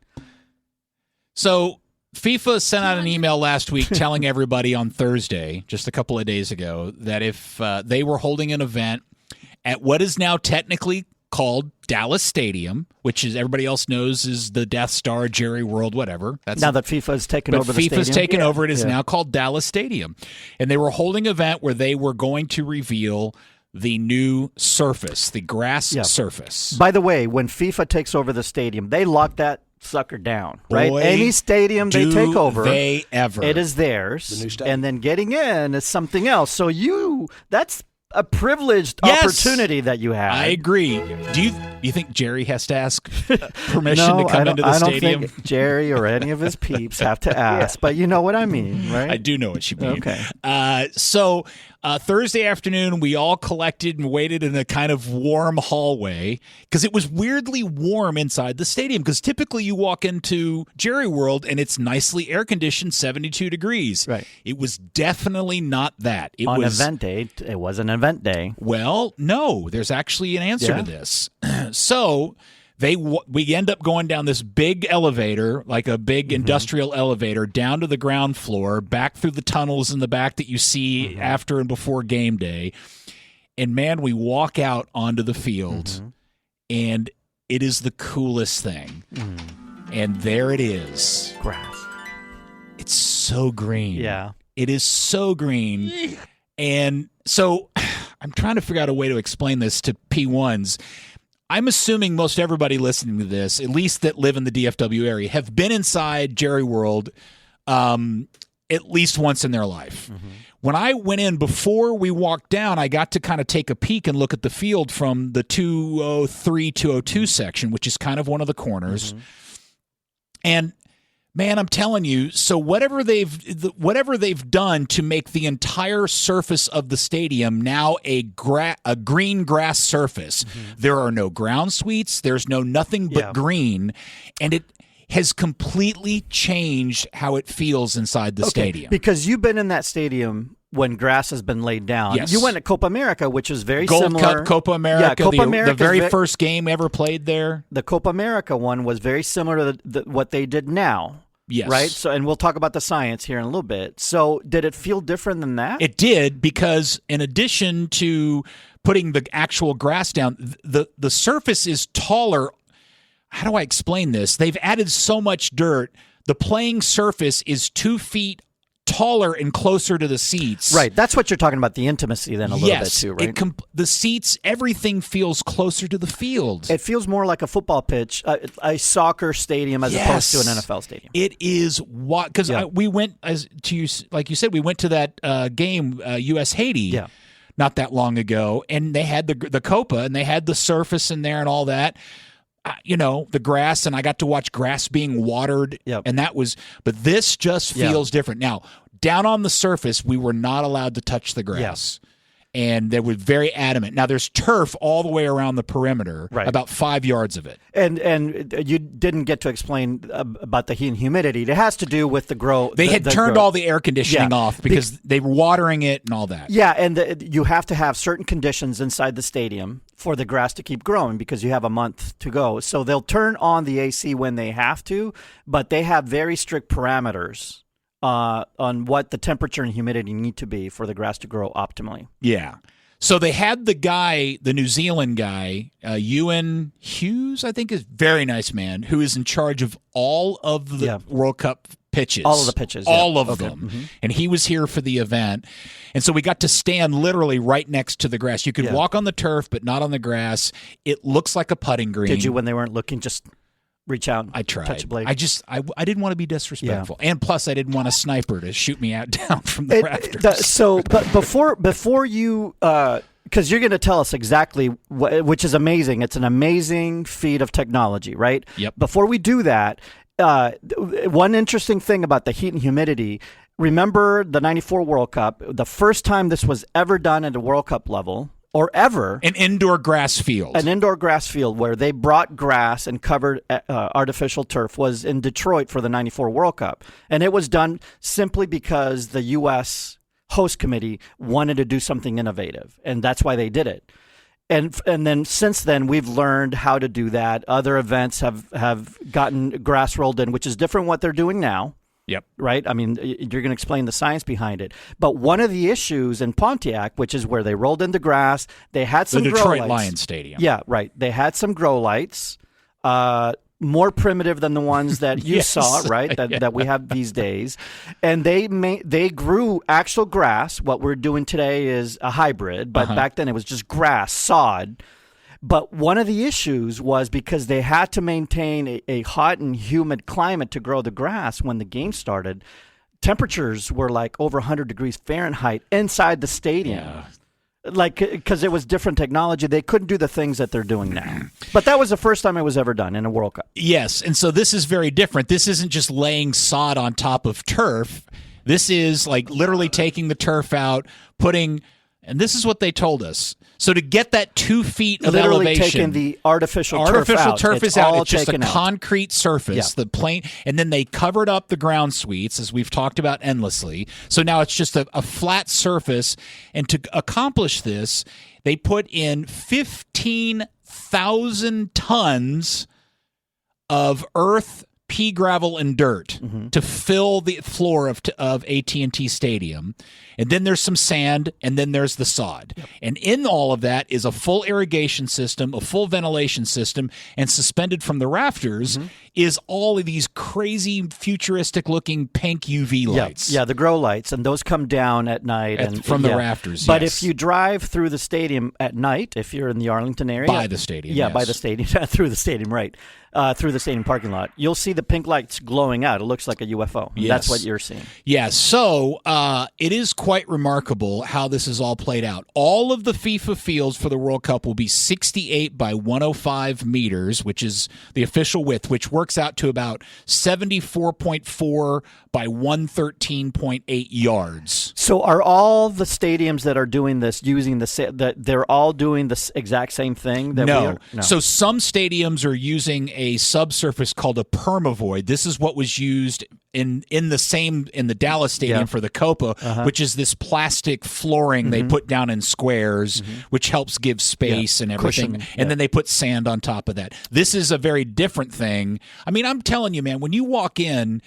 So FIFA sent out an email last week telling everybody on Thursday, just a couple of days ago, that if they were holding an event at what is now technically called Dallas Stadium, which is everybody else knows is the Death Star, Jerry World, whatever. That's now that FIFA has taken over the stadium. FIFA's taken over. It is now called Dallas Stadium. And they were holding an event where they were going to reveal the new surface, the grass surface. By the way, when FIFA takes over the stadium, they lock that sucker down, right? Boy, Any stadium they take over, they ever. it is theirs. The new stadium. And then getting in is something else. So that's a privileged opportunity that you had. I agree. Do you think Jerry has to ask permission to come into the stadium? I don't think Jerry or any of his peeps have to ask, but you know what I mean, right? I do know what you mean. Okay. So Thursday afternoon, we all collected and waited in a kind of warm hallway because it was weirdly warm inside the stadium, because typically you walk into Jerry World and it's nicely air-conditioned, 72 degrees. Right. It was definitely not that. It On event day, it was an event day. Well, no, there's actually an answer to this. So we end up going down this big elevator, like a big industrial elevator, down to the ground floor, back through the tunnels in the back that you see after and before game day. And man, we walk out onto the field, and it is the coolest thing. And there it is. Grass. It's so green. Yeah. It is so green. And so I'm trying to figure out a way to explain this to P1s. I'm assuming most everybody listening to this, at least that live in the DFW area, have been inside Jerry World at least once in their life. When I went in, before we walked down, I got to kind of take a peek and look at the field from the 203, 202 section, which is kind of one of the corners. And man, I'm telling you, so whatever they've done to make the entire surface of the stadium now a green grass surface. There are no ground suites. There's nothing but green, and it has completely changed how it feels inside the stadium. Because you've been in that stadium when grass has been laid down. Yes. You went to Copa America, which is very Gold similar. Cup, Copa America, Yeah, Copa America the very first game ever played there. The Copa America one was very similar to what they did now. Yes. Right? So, and we'll talk about the science here in a little bit. So did it feel different than that? It did, because in addition to putting the actual grass down, the surface is taller. How do I explain this? They've added so much dirt. The playing surface is 2 feet taller and closer to the seats. Right. That's what you're talking about, the intimacy then a little bit too, right? The seats, everything feels closer to the field. It feels more like a football pitch, a soccer stadium as opposed to an NFL stadium. It is what, because we went, as to you, like you said, we went to that game, U.S. Haiti, not that long ago, and they had the Copa, and they had the surface in there and all that. The grass, and I got to watch grass being watered, and that was, but this just feels different. Now, down on the surface, we were not allowed to touch the grass, and they were very adamant. Now, there's turf all the way around the perimeter, about 5 yards of it. And you didn't get to explain about the heat and humidity. It has to do with the grow. They had turned all the air conditioning off because they were watering it and all that. Yeah, and you have to have certain conditions inside the stadium for the grass to keep growing because you have a month to go. So they'll turn on the AC when they have to, but they have very strict parameters on what the temperature and humidity need to be for the grass to grow optimally. Yeah. So they had the New Zealand guy, Ewan Hughes, I think, is a very nice man, who is in charge of all of the World Cup pitches. All of the pitches. All of them. Mm-hmm. And he was here for the event. And so we got to stand literally right next to the grass. You could walk on the turf, but not on the grass. It looks like a putting green. Did you, when they weren't looking, just reach out and I tried. touch a blade? I didn't want to be disrespectful. And plus, I didn't want a sniper to shoot me out down from the rafters. But before you... because you're going to tell us exactly, which is amazing. It's an amazing feat of technology, right? Yep. Before we do that, one interesting thing about the heat and humidity, remember the 94 World Cup, the first time this was ever done at a World Cup level, or ever. An indoor grass field. An indoor grass field where they brought grass and covered artificial turf was in Detroit for the 94 World Cup. And it was done simply because the U.S. host committee wanted to do something innovative, and that's why they did it. And then since then, we've learned how to do that. Other events have gotten grass rolled in, which is different what they're doing now. Yep. Right? I mean, you're going to explain the science behind it. But one of the issues in Pontiac, which is where they rolled in the grass, they had some grow lights. The Detroit Lions Stadium. Yeah, right. They had some grow lights. More primitive than the ones that you saw, right? That we have these days, and they grew actual grass. What we're doing today is a hybrid, but back then it was just grass, sod. But one of the issues was because they had to maintain a hot and humid climate to grow the grass when the game started. Temperatures were like over 100 degrees Fahrenheit inside the stadium. Yeah. Like, because it was different technology, they couldn't do the things that they're doing now. But that was the first time it was ever done in a World Cup. Yes, and so this is very different. This isn't just laying sod on top of turf. This is like literally taking the turf out, putting, and this is what they told us. So to get that 2 feet of literally elevation, taking the artificial turf is out. It's just a out. concrete surface, the plain, and then they covered up the ground suites, as we've talked about endlessly. So now it's just a flat surface, and to accomplish this, they put in 15,000 tons of earth, pea gravel, and dirt to fill the floor of AT&T Stadium. And then there's some sand, and then there's the sod. Yep. And in all of that is a full irrigation system, a full ventilation system, and suspended from the rafters is all of these crazy futuristic-looking pink UV lights. Yeah, the grow lights, and those come down at night. From the rafters, But if you drive through the stadium at night, if you're in the Arlington area. By the stadium, by the stadium, through the stadium, right. Through the stadium parking lot, you'll see the pink lights glowing out. It looks like a UFO. Yes. That's what you're seeing. Yeah, so it is quite remarkable how this is all played out. All of the FIFA fields for the World Cup will be 68 by 105 meters, which is the official width, which works out to about 74.4 by 113.8 yards. So are all the stadiums that are doing this using they're all doing the exact same thing? No. So some stadiums are using a subsurface called a permavoid. This is what was used in the Dallas Stadium for the Copa, which is this plastic flooring they put down in squares, which helps give space and everything. Cushion, and then they put sand on top of that. This is a very different thing. I mean, I'm telling you, man, when you walk in,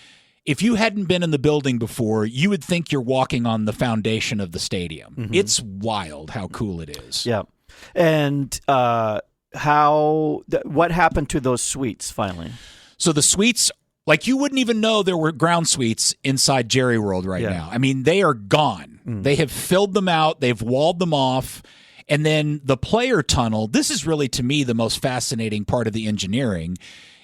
if you hadn't been in the building before, you would think you're walking on the foundation of the stadium. Mm-hmm. It's wild how cool it is. Yeah. And what happened to those suites finally? So the suites, like you wouldn't even know there were ground suites inside Jerry World right now. I mean, they are gone. They have filled them out. They've walled them off. And then the player tunnel, this is really, to me, the most fascinating part of the engineering,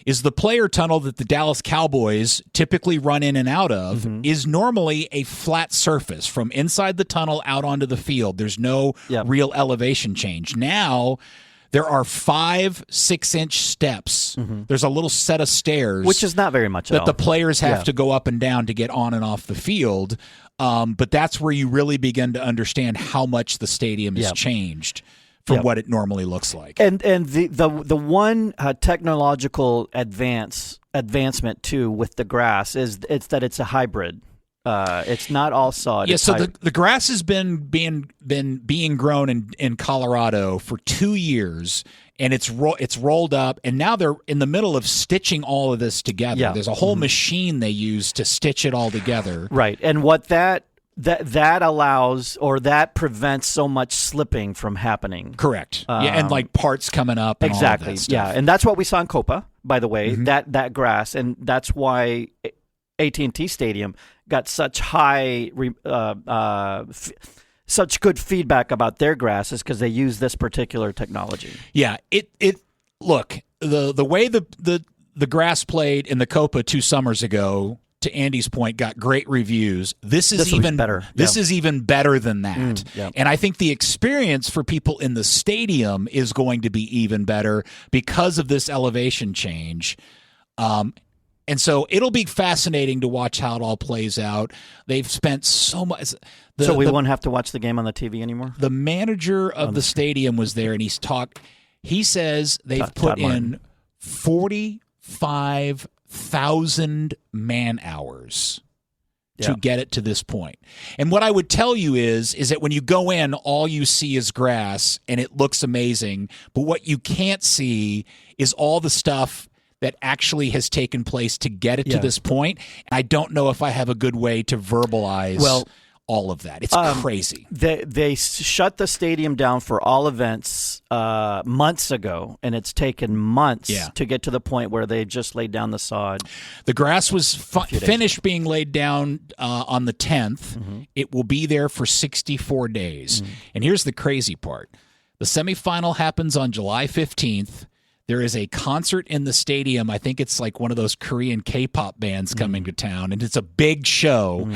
is the player tunnel that the Dallas Cowboys typically run in and out of is normally a flat surface from inside the tunnel out onto the field. There's no real elevation change. Now there are 5 6-inch steps. There's a little set of stairs, which is not very much that the players have to go up and down to get on and off the field. But that's where you really begin to understand how much the stadium has changed from what it normally looks like. And the one technological advancement too with the grass is that it's a hybrid. It's not all sod. Yeah, so the grass has been being grown in Colorado for 2 years, and it's rolled up, and now they're in the middle of stitching all of this together. Yeah. There's a whole machine they use to stitch it all together. Right, and what that allows, or that prevents so much slipping from happening. Correct. And like parts coming up. And exactly. All of that stuff. Yeah, and that's what we saw in Copa, by the way. That grass, and that's why AT&T Stadium got such high, such good feedback about their grass, is because they use this particular technology. Yeah. Look, the way the grass played in the Copa 2 summers ago, to Andy's point, got great reviews. This is even better. This is even better than that. And I think the experience for people in the stadium is going to be even better because of this elevation change. And so it'll be fascinating to watch how it all plays out. They've spent so much. So we won't have to watch the game on the TV anymore? The manager of the stadium was there, and he says they've put in 45,000 man-hours to get it to this point. And what I would tell you is that when you go in, all you see is grass, and it looks amazing. But what you can't see is all the stuff that actually has taken place to get it to this point. And I don't know if I have a good way to verbalize all of that. It's crazy. They shut the stadium down for all events months ago, and it's taken months to get to the point where they just laid down the sod. The grass was finished being laid down on the 10th. It will be there for 64 days. And here's the crazy part. The semifinal happens on July 15th. There is a concert in the stadium. I think it's like one of those Korean K-pop bands coming to town, and it's a big show.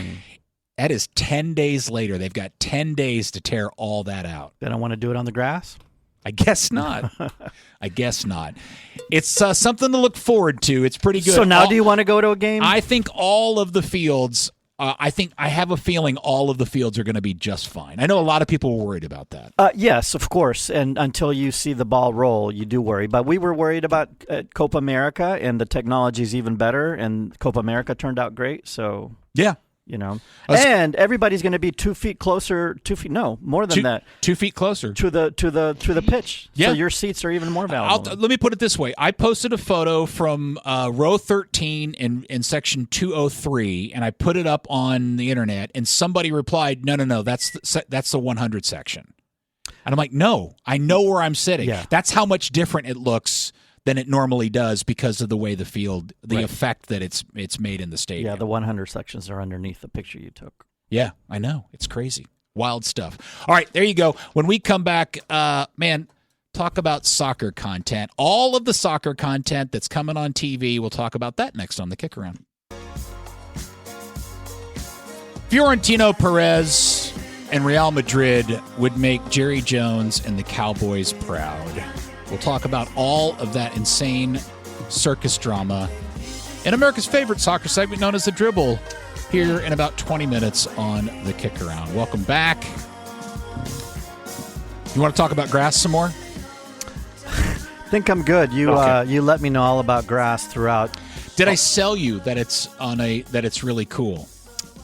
That is 10 days later. They've got 10 days to tear all that out. They don't want to do it on the grass? I guess not. I guess not. It's something to look forward to. It's pretty good. So now do you want to go to a game? I think all of the fields, I have a feeling all of the fields are going to be just fine. I know a lot of people were worried about that. Yes, of course. And until you see the ball roll, you do worry. But we were worried about Copa America, and the technology's even better, and Copa America turned out great. So yeah. You know, and everybody's going to be 2 feet closer. More than that. 2 feet closer to the pitch. Yeah. So your seats are even more valuable. Let me put it this way: I posted a photo from row 13 in section 203, and I put it up on the internet. And somebody replied, "No, that's the 100 section." And I'm like, "No, I know where I'm sitting. Yeah. That's how much different it looks than it normally does because of the way the field, the effect that it's made in the stadium." Yeah, the 100 sections are underneath the picture you took. Yeah, I know. It's crazy. Wild stuff. All right, there you go. When we come back, talk about soccer content. All of the soccer content that's coming on TV, we'll talk about that next on the KickAround. Florentino Perez and Real Madrid would make Jerry Jones and the Cowboys proud. We'll talk about all of that insane circus drama in America's favorite soccer segment known as The Dribble here in about 20 minutes on the KickAround. Welcome back. You want to talk about grass some more? I think I'm good. You let me know all about grass throughout. Did I sell you that it's really cool?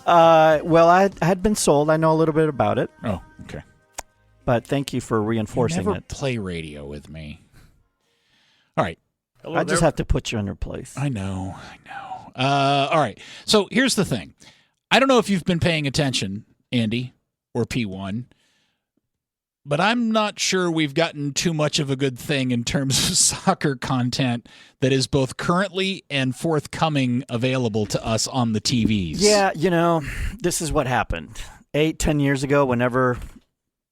Well, I had been sold. I know a little bit about it. Oh, okay. But thank you for reinforcing you never it. Play radio with me. All right. I just have to put you in your place. I know. All right. So here's the thing. I don't know if you've been paying attention, Andy, or P1, but I'm not sure we've gotten too much of a good thing in terms of soccer content that is both currently and forthcoming available to us on the TVs. Yeah, this is what happened. 8-10 years ago, whenever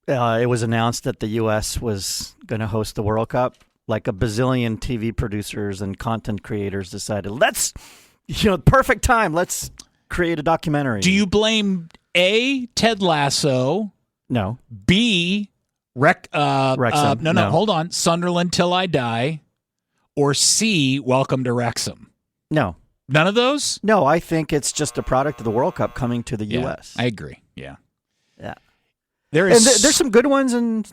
it was announced that the U.S. was going to host the World Cup, like a bazillion TV producers and content creators decided, perfect time, let's create a documentary. Do you blame A, Ted Lasso? No. B, Wrexham. No, hold on. Sunderland Till I Die. Or C, Welcome to Wrexham. No. None of those? No, I think it's just a product of the World Cup coming to the Yeah, U.S. I agree. Yeah. Yeah. There's some good ones, and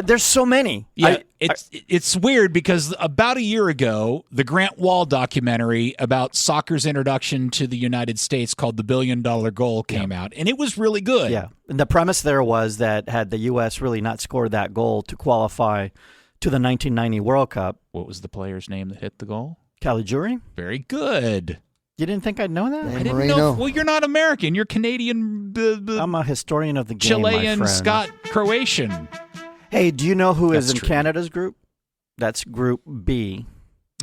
there's so many. Yeah, it's weird because about a year ago, the Grant Wall documentary about soccer's introduction to the United States called The $1 Billion Goal came out, and it was really good. Yeah, and the premise there was that had the U.S. really not scored that goal to qualify to the 1990 World Cup. What was the player's name that hit the goal? Caligiuri. Very good. You didn't think I'd know that? I didn't know. Well, you're not American. You're Canadian. I'm a historian of the game, Chilean, my friend. Scot, Croatian. Hey, do you know who is in true. Canada's group? That's Group B.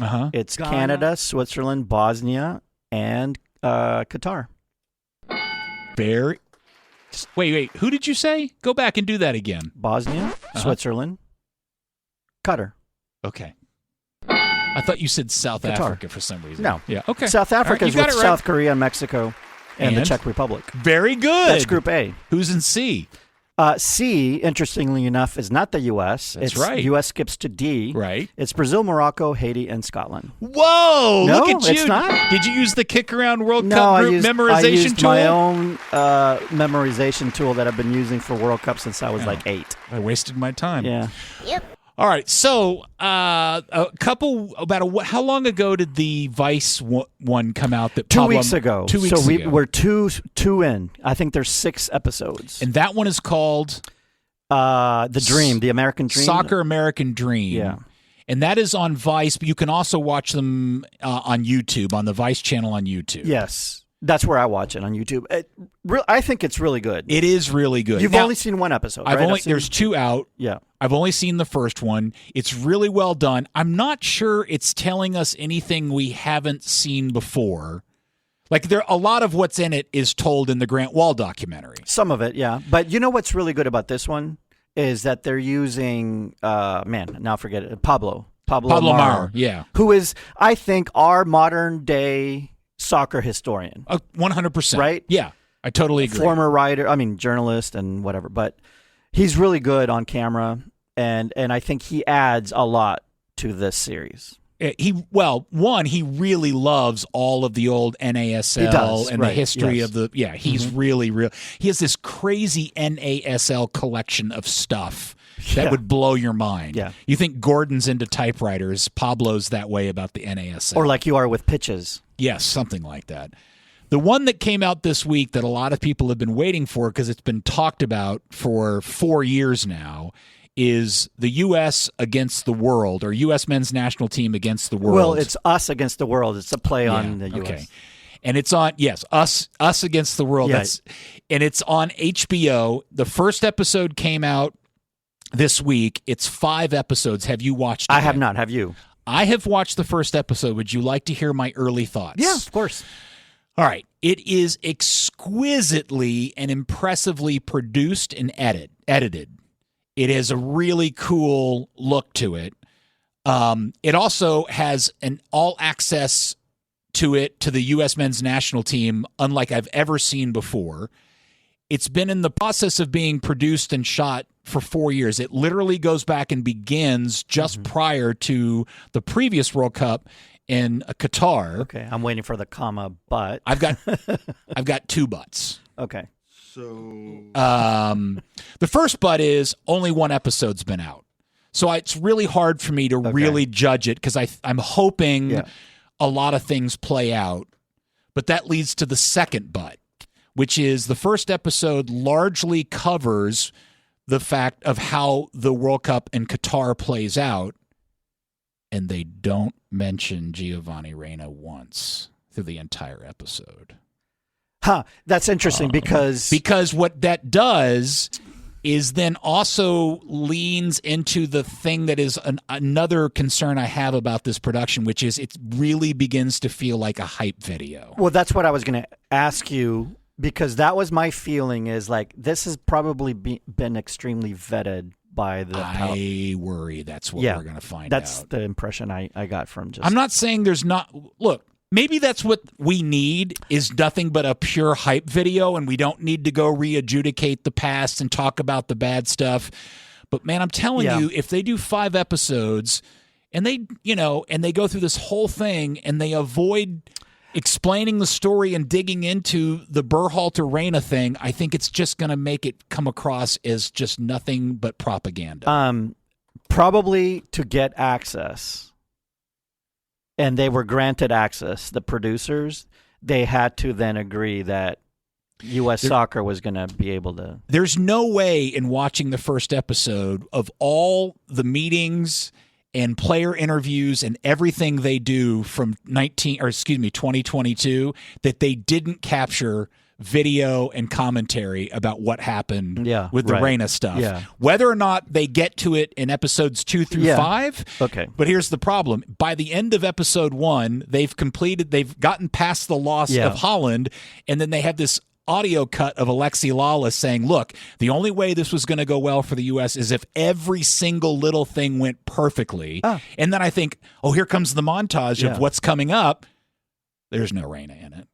Uh-huh. It's Ghana. Canada, Switzerland, Bosnia, and Qatar. Wait. Who did you say? Go back and do that again. Bosnia, Switzerland, Qatar. Okay. I thought you said South Qatar. Africa for some reason. No. Yeah. Okay. South Africa is you got with it right. South Korea, Mexico, and the And? Czech Republic. Very good. That's Group A. Who's in C? C, interestingly enough, is not the U.S. That's it's right. U.S. skips to D. Right. It's Brazil, Morocco, Haiti, and Scotland. Whoa! No, Look at you. it's not. Did you use the KickAround World No, Cup I group used memorization tool? my own memorization tool that I've been using for World Cup since I was like 8. I wasted my time. Yeah. All right. So, how long ago did the Vice one come out? That 2 Pablo, weeks ago. 2 weeks so ago. we're two in. I think there's 6 episodes. And that one is called The Dream, the American Dream. Soccer American Dream. Yeah. And that is on Vice, but you can also watch them on YouTube, on the Vice channel on YouTube. Yes. That's where I watch it on YouTube. I think it's really good. It is really good. You've Now, only seen one episode, right? There's 2 out. Yeah. I've only seen the first one. It's really well done. I'm not sure it's telling us anything we haven't seen before. Like a lot of what's in it is told in the Grant Wall documentary. Some of it, yeah. But you know what's really good about this one is that they're using now forget it, Pablo Amaro, yeah. Who is, I think, our modern day soccer historian. 100%. Right? Yeah. I totally agree. Former writer, journalist and whatever, but he's really good on camera, and I think he adds a lot to this series. He really loves all of the old NASL He does, and right, the history yes. of he's really real. He has this crazy NASL collection of stuff that would blow your mind. Yeah. You think Gordon's into typewriters, Pablo's that way about the NASL. Or like you are with pitches. Yes, something like that. The one that came out this week that a lot of people have been waiting for because it's been talked about for 4 years now is the U.S. against the world, or U.S. men's national team against the world. Well, it's us against the world. It's a play on the U.S. Okay. And it's on, us against the world. Yeah. And it's on HBO. The first episode came out this week. It's 5 episodes. Have you watched it? I have not. Have you? I have watched the first episode. Would you like to hear my early thoughts? Yeah, of course. All right. It is exquisitely and impressively produced and edited. It has a really cool look to it. It also has an all access to the U.S. men's national team, unlike I've ever seen before. It's been in the process of being produced and shot for 4 years. It literally goes back and begins just prior to the previous World Cup in Qatar. Okay, I'm waiting for the comma, but I've got 2 buts. Okay. The first but is only 1 episode's been out. So it's really hard for me to really judge it because I'm hoping a lot of things play out. But that leads to the second but, which is the first episode largely covers the fact of how the World Cup in Qatar plays out, and they don't mention Giovanni Reina once. through the entire episode. Huh. That's interesting because what that does is then also leans into the thing that is another concern I have about this production, which is it really begins to feel like a hype video. Well, that's what I was going to ask you, because that was my feeling, is like this has probably been extremely vetted by the... I worry that's what we're going to find out. That's the impression I got from just... I'm not saying there's not... Look, maybe that's what we need, is nothing but a pure hype video, and we don't need to go re-adjudicate the past and talk about the bad stuff. But man, I'm telling you, if they do 5 episodes and they go through this whole thing and they avoid explaining the story and digging into the Berhalter Reina thing, I think it's just going to make it come across as just nothing but propaganda. Probably to get access. And they were granted access. The producers, they had to then agree that U.S. soccer was going to be able to... There's no way in watching the first episode of all the meetings and player interviews and everything they do from 2022 that they didn't capture video and commentary about what happened with the Reina stuff. Yeah. Whether or not they get to it in episodes 2 through 5. Okay. But here's the problem. By the end of episode 1, they've gotten past the loss of Holland, and then they have this audio cut of Alexi Lawless saying, look, the only way this was going to go well for the U.S. is if every single little thing went perfectly. And then I think, here comes the montage of what's coming up. There's no Reina in it.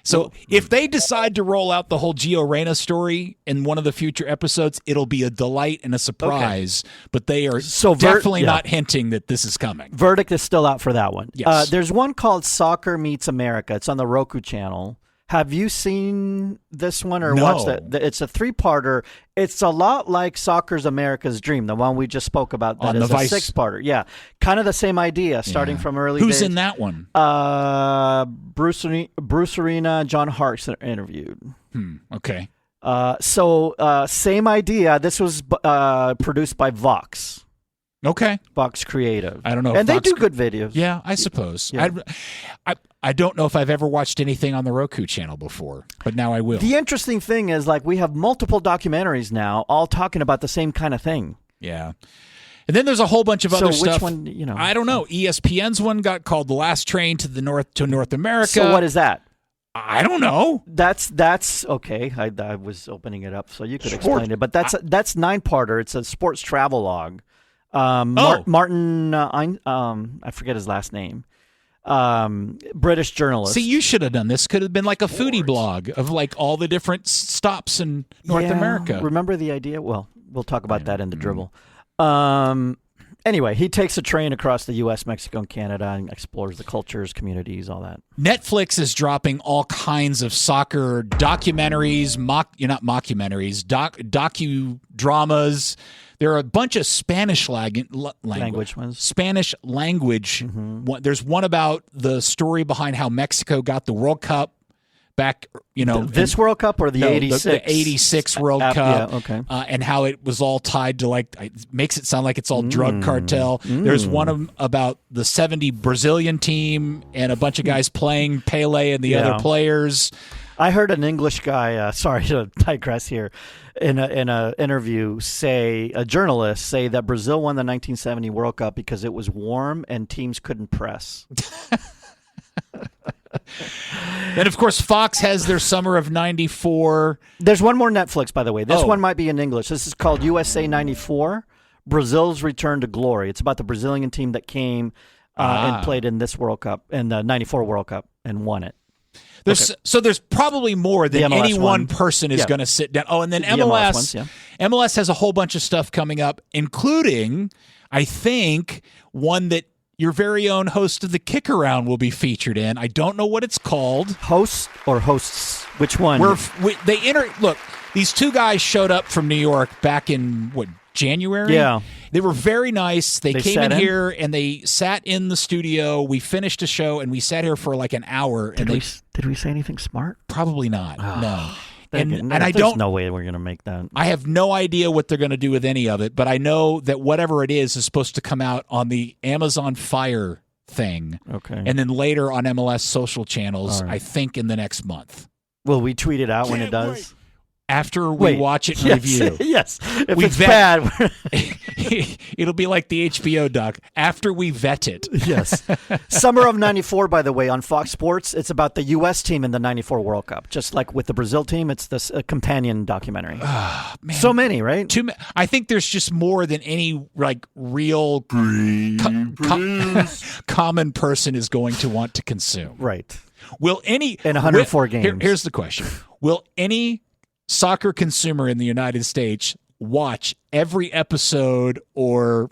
So if they decide to roll out the whole Gio Reyna story in one of the future episodes, it'll be a delight and a surprise. But they are definitely not hinting that this is coming. Verdict is still out for that one. Yes. There's one called Soccer Meets America. It's on the Roku channel. Have you seen this one or watched it? It's a 3-parter. It's a lot like Soccer's America's Dream, the one we just spoke about. That is a 6-parter. Yeah, kind of the same idea, starting from early days. Who's in that one? Bruce Arena, John Hart's interviewed. Okay. Same idea. This was produced by Vox. Okay. Vox Creative. I don't know. And they do good videos. Yeah, I suppose. Yeah. I don't know if I've ever watched anything on the Roku channel before, but now I will. The interesting thing is, like, we have multiple documentaries now all talking about the same kind of thing. Yeah. And then there's a whole bunch of other stuff. So which one, I don't know. ESPN's one got called The Last Train to North America. So what is that? I don't know. That's okay. I was opening it up so you could explain it. But that's 9-parter. It's a sports travelogue. Martin, I forget his last name. British journalist. See, you should have done this. Could have been like a foodie blog of like all the different stops in North America. Remember the idea? Well, we'll talk about that in the dribble. Anyway, he takes a train across the U.S., Mexico, and Canada and explores the cultures, communities, all that. Netflix is dropping all kinds of soccer documentaries, docudramas. There are a bunch of Spanish language ones. Spanish language. Mm-hmm. There's one about the story behind how Mexico got the World Cup back, this World Cup or the 86? The 86 World Cup. Yeah, okay. And how it was all tied to, it makes it sound like it's all drug cartel. There's one about the 70 Brazilian team and a bunch of guys playing Pele and the other players. I heard an English guy, sorry to digress here, in a interview a journalist say that Brazil won the 1970 World Cup because it was warm and teams couldn't press. And of course, Fox has their Summer of '94. There's one more Netflix, by the way. This one might be in English. This is called USA '94, Brazil's Return to Glory. It's about the Brazilian team that came and played in this World Cup, in the '94 World Cup, and won it. So there's probably more than any one person is going to sit down. Oh, and then MLS has a whole bunch of stuff coming up, including, I think, one that your very own host of the KickAround will be featured in. I don't know what it's called. Host or hosts? Which one? Look, these two guys showed up from New York back in, January? Yeah. They were very nice. They came in here and they sat in the studio. We finished a show and we sat here for like an hour. Did we say anything smart? Probably not. No. And there's no way we're going to make that. I have no idea what they're going to do with any of it, but I know that whatever it is supposed to come out on the Amazon Fire thing. Okay. And then later on MLS social channels, All right. I think in the next month. Will we tweet it out when it does? After we watch it and review. Yes. If We it's vet- bad. It'll be like the HBO doc. After we vet it. Yes. Summer of 94, by the way, on Fox Sports, it's about the U.S. team in the 94 World Cup. Just like with the Brazil team, it's this companion documentary. Man. So many, right? I think there's just more than any like real common person is going to want to consume. Right. Will any In 104 games. Here's the question: will any soccer consumer in the United States watch every episode or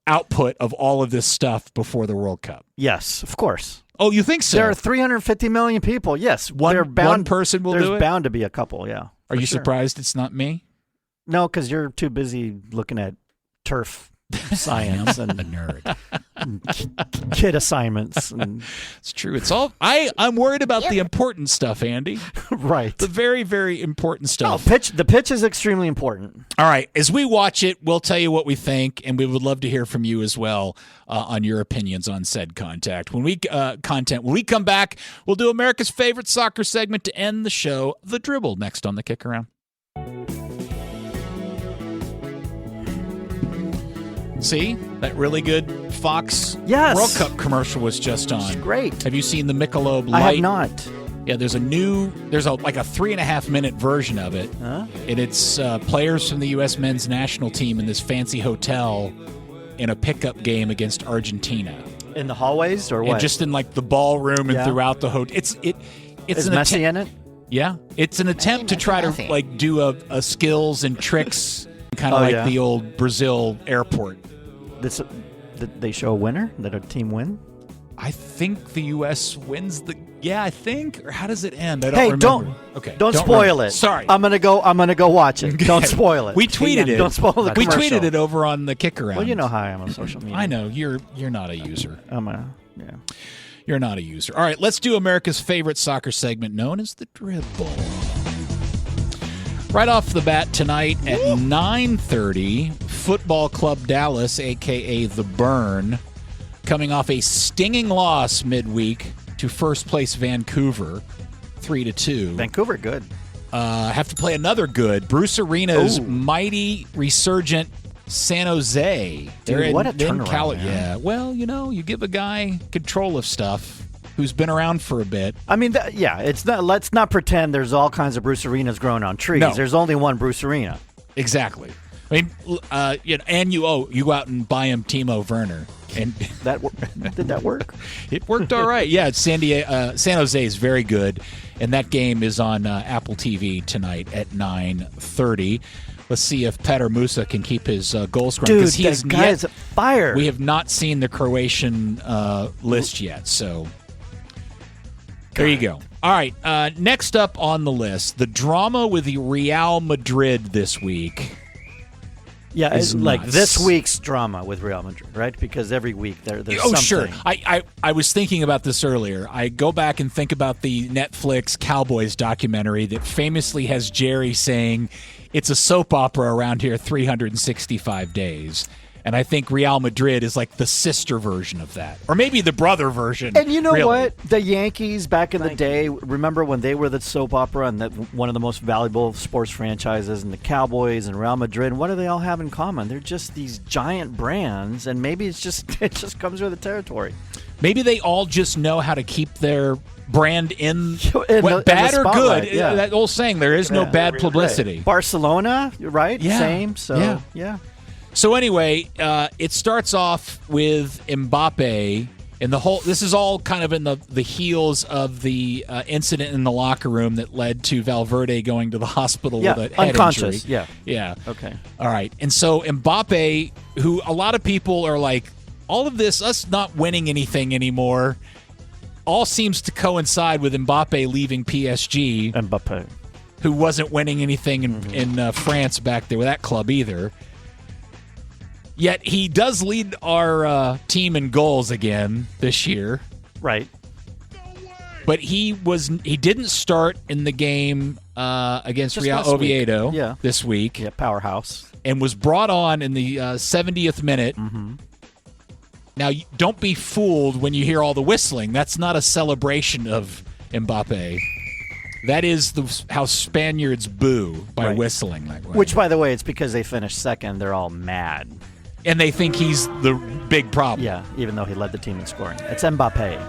output of all of this stuff before the World Cup? Yes, of course. Oh, you think so? There are 350 million people. Yes. One person will do it? There's bound to be a couple, yeah. Are you surprised it's not me? No, because you're too busy looking at turf science I'm a and nerd. kid assignments. And, It's true. It's all I'm worried about the important stuff, Andy. right. The very, very important Oh, stuff. the pitch is extremely important. All right. As we watch it, we'll tell you what we think, and we would love to hear from you as well on your opinions on said content. When we come back, we'll do America's favorite soccer segment to end the show, The Dribble, next on the KickAround. See? That really good Fox Yes. World Cup commercial was just on. Great. Have you seen the Michelob Light? I have not. Yeah, there's a like a 3.5-minute version of it. Huh? And it's players from the U.S. men's national team in this fancy hotel in a pickup game against Argentina. In the hallways or what? And just in like the ballroom and Yeah. throughout the hotel. It's is an Messi attempt. in it? Yeah, it's an attempt to try to like do a skills and tricks, kind of Oh, like yeah. the old Brazil airport. Did they show a winner? Did a team win? I think the U.S. wins the. Yeah, I think. Or how does it end? I don't Hey, remember. Okay, don't spoil remember. it. Sorry, I'm gonna go watch it. Don't spoil it. We tweeted it. Don't spoil the We commercial. tweeted it over on the KickAround. Well, you know how I am on social media. I know you're not a user. Yeah. You're not a user. All right, let's do America's favorite soccer segment known as the Dribble. Right off the bat tonight at 9:30, Football Club Dallas, a.k.a. The Burn, coming off a stinging loss midweek to first-place Vancouver, 3-2. Vancouver, good. Have to play another good. Bruce Arena's Ooh. mighty, resurgent San Jose. Dude, what a turnaround, man. Yeah, well, you give a guy control of stuff who's been around for a bit. I mean, it's not. Let's not pretend there's all kinds of Bruce Arenas growing on trees. No. There's only one Bruce Arena. Exactly. I mean, and you go out and buy him Timo Werner, and Did that work? it worked all right. Yeah, San Jose is very good, and that game is on Apple TV tonight at 9:30. Let's see if Petar Musa can keep his goal scoring. Dude, he has that guy is a fire. We have not seen the Croatian list yet, so there you go. All right, next up on the list, the drama with the Real Madrid this week. Yeah, is it's like nuts. this week's drama with Real Madrid, right? Because every week there's Oh, something. sure. I was thinking about this earlier. I go back and think about the Netflix Cowboys documentary that famously has Jerry saying, it's a soap opera around here 365 days. And I think Real Madrid is like the sister version of that. Or maybe the brother version. And you know really. what? The Yankees back in the day, remember when they were the soap opera and that one of the most valuable sports franchises, and the Cowboys and Real Madrid, what do they all have in common? They're just these giant brands, and maybe it just comes with the territory. Maybe they all just know how to keep their brand in, In what, the bad or spotlight, good. yeah. That old saying, there is no bad publicity. Barcelona, right? Yeah. Same. So, Yeah. So anyway, it starts off with Mbappe, and this is all kind of in the heels of the incident in the locker room that led to Valverde going to the hospital with a head unconscious. injury. Yeah. Yeah. Okay. All right. And so Mbappe, who a lot of people are like, all of this, us not winning anything anymore, all seems to coincide with Mbappe leaving PSG, Mbappe. who wasn't winning anything in France back there with that club either. Yet he does lead our team in goals again this year. Right. But he didn't start in the game against Just Real last week. Oviedo this week. Yeah, powerhouse. And was brought on in the 70th minute. Now, don't be fooled when you hear all the whistling. That's not a celebration of Mbappe. That is how Spaniards boo by whistling that way. Which, by the way, it's because they finished second. They're all mad. And they think he's the big problem. Yeah, even though he led the team in scoring. It's Mbappe.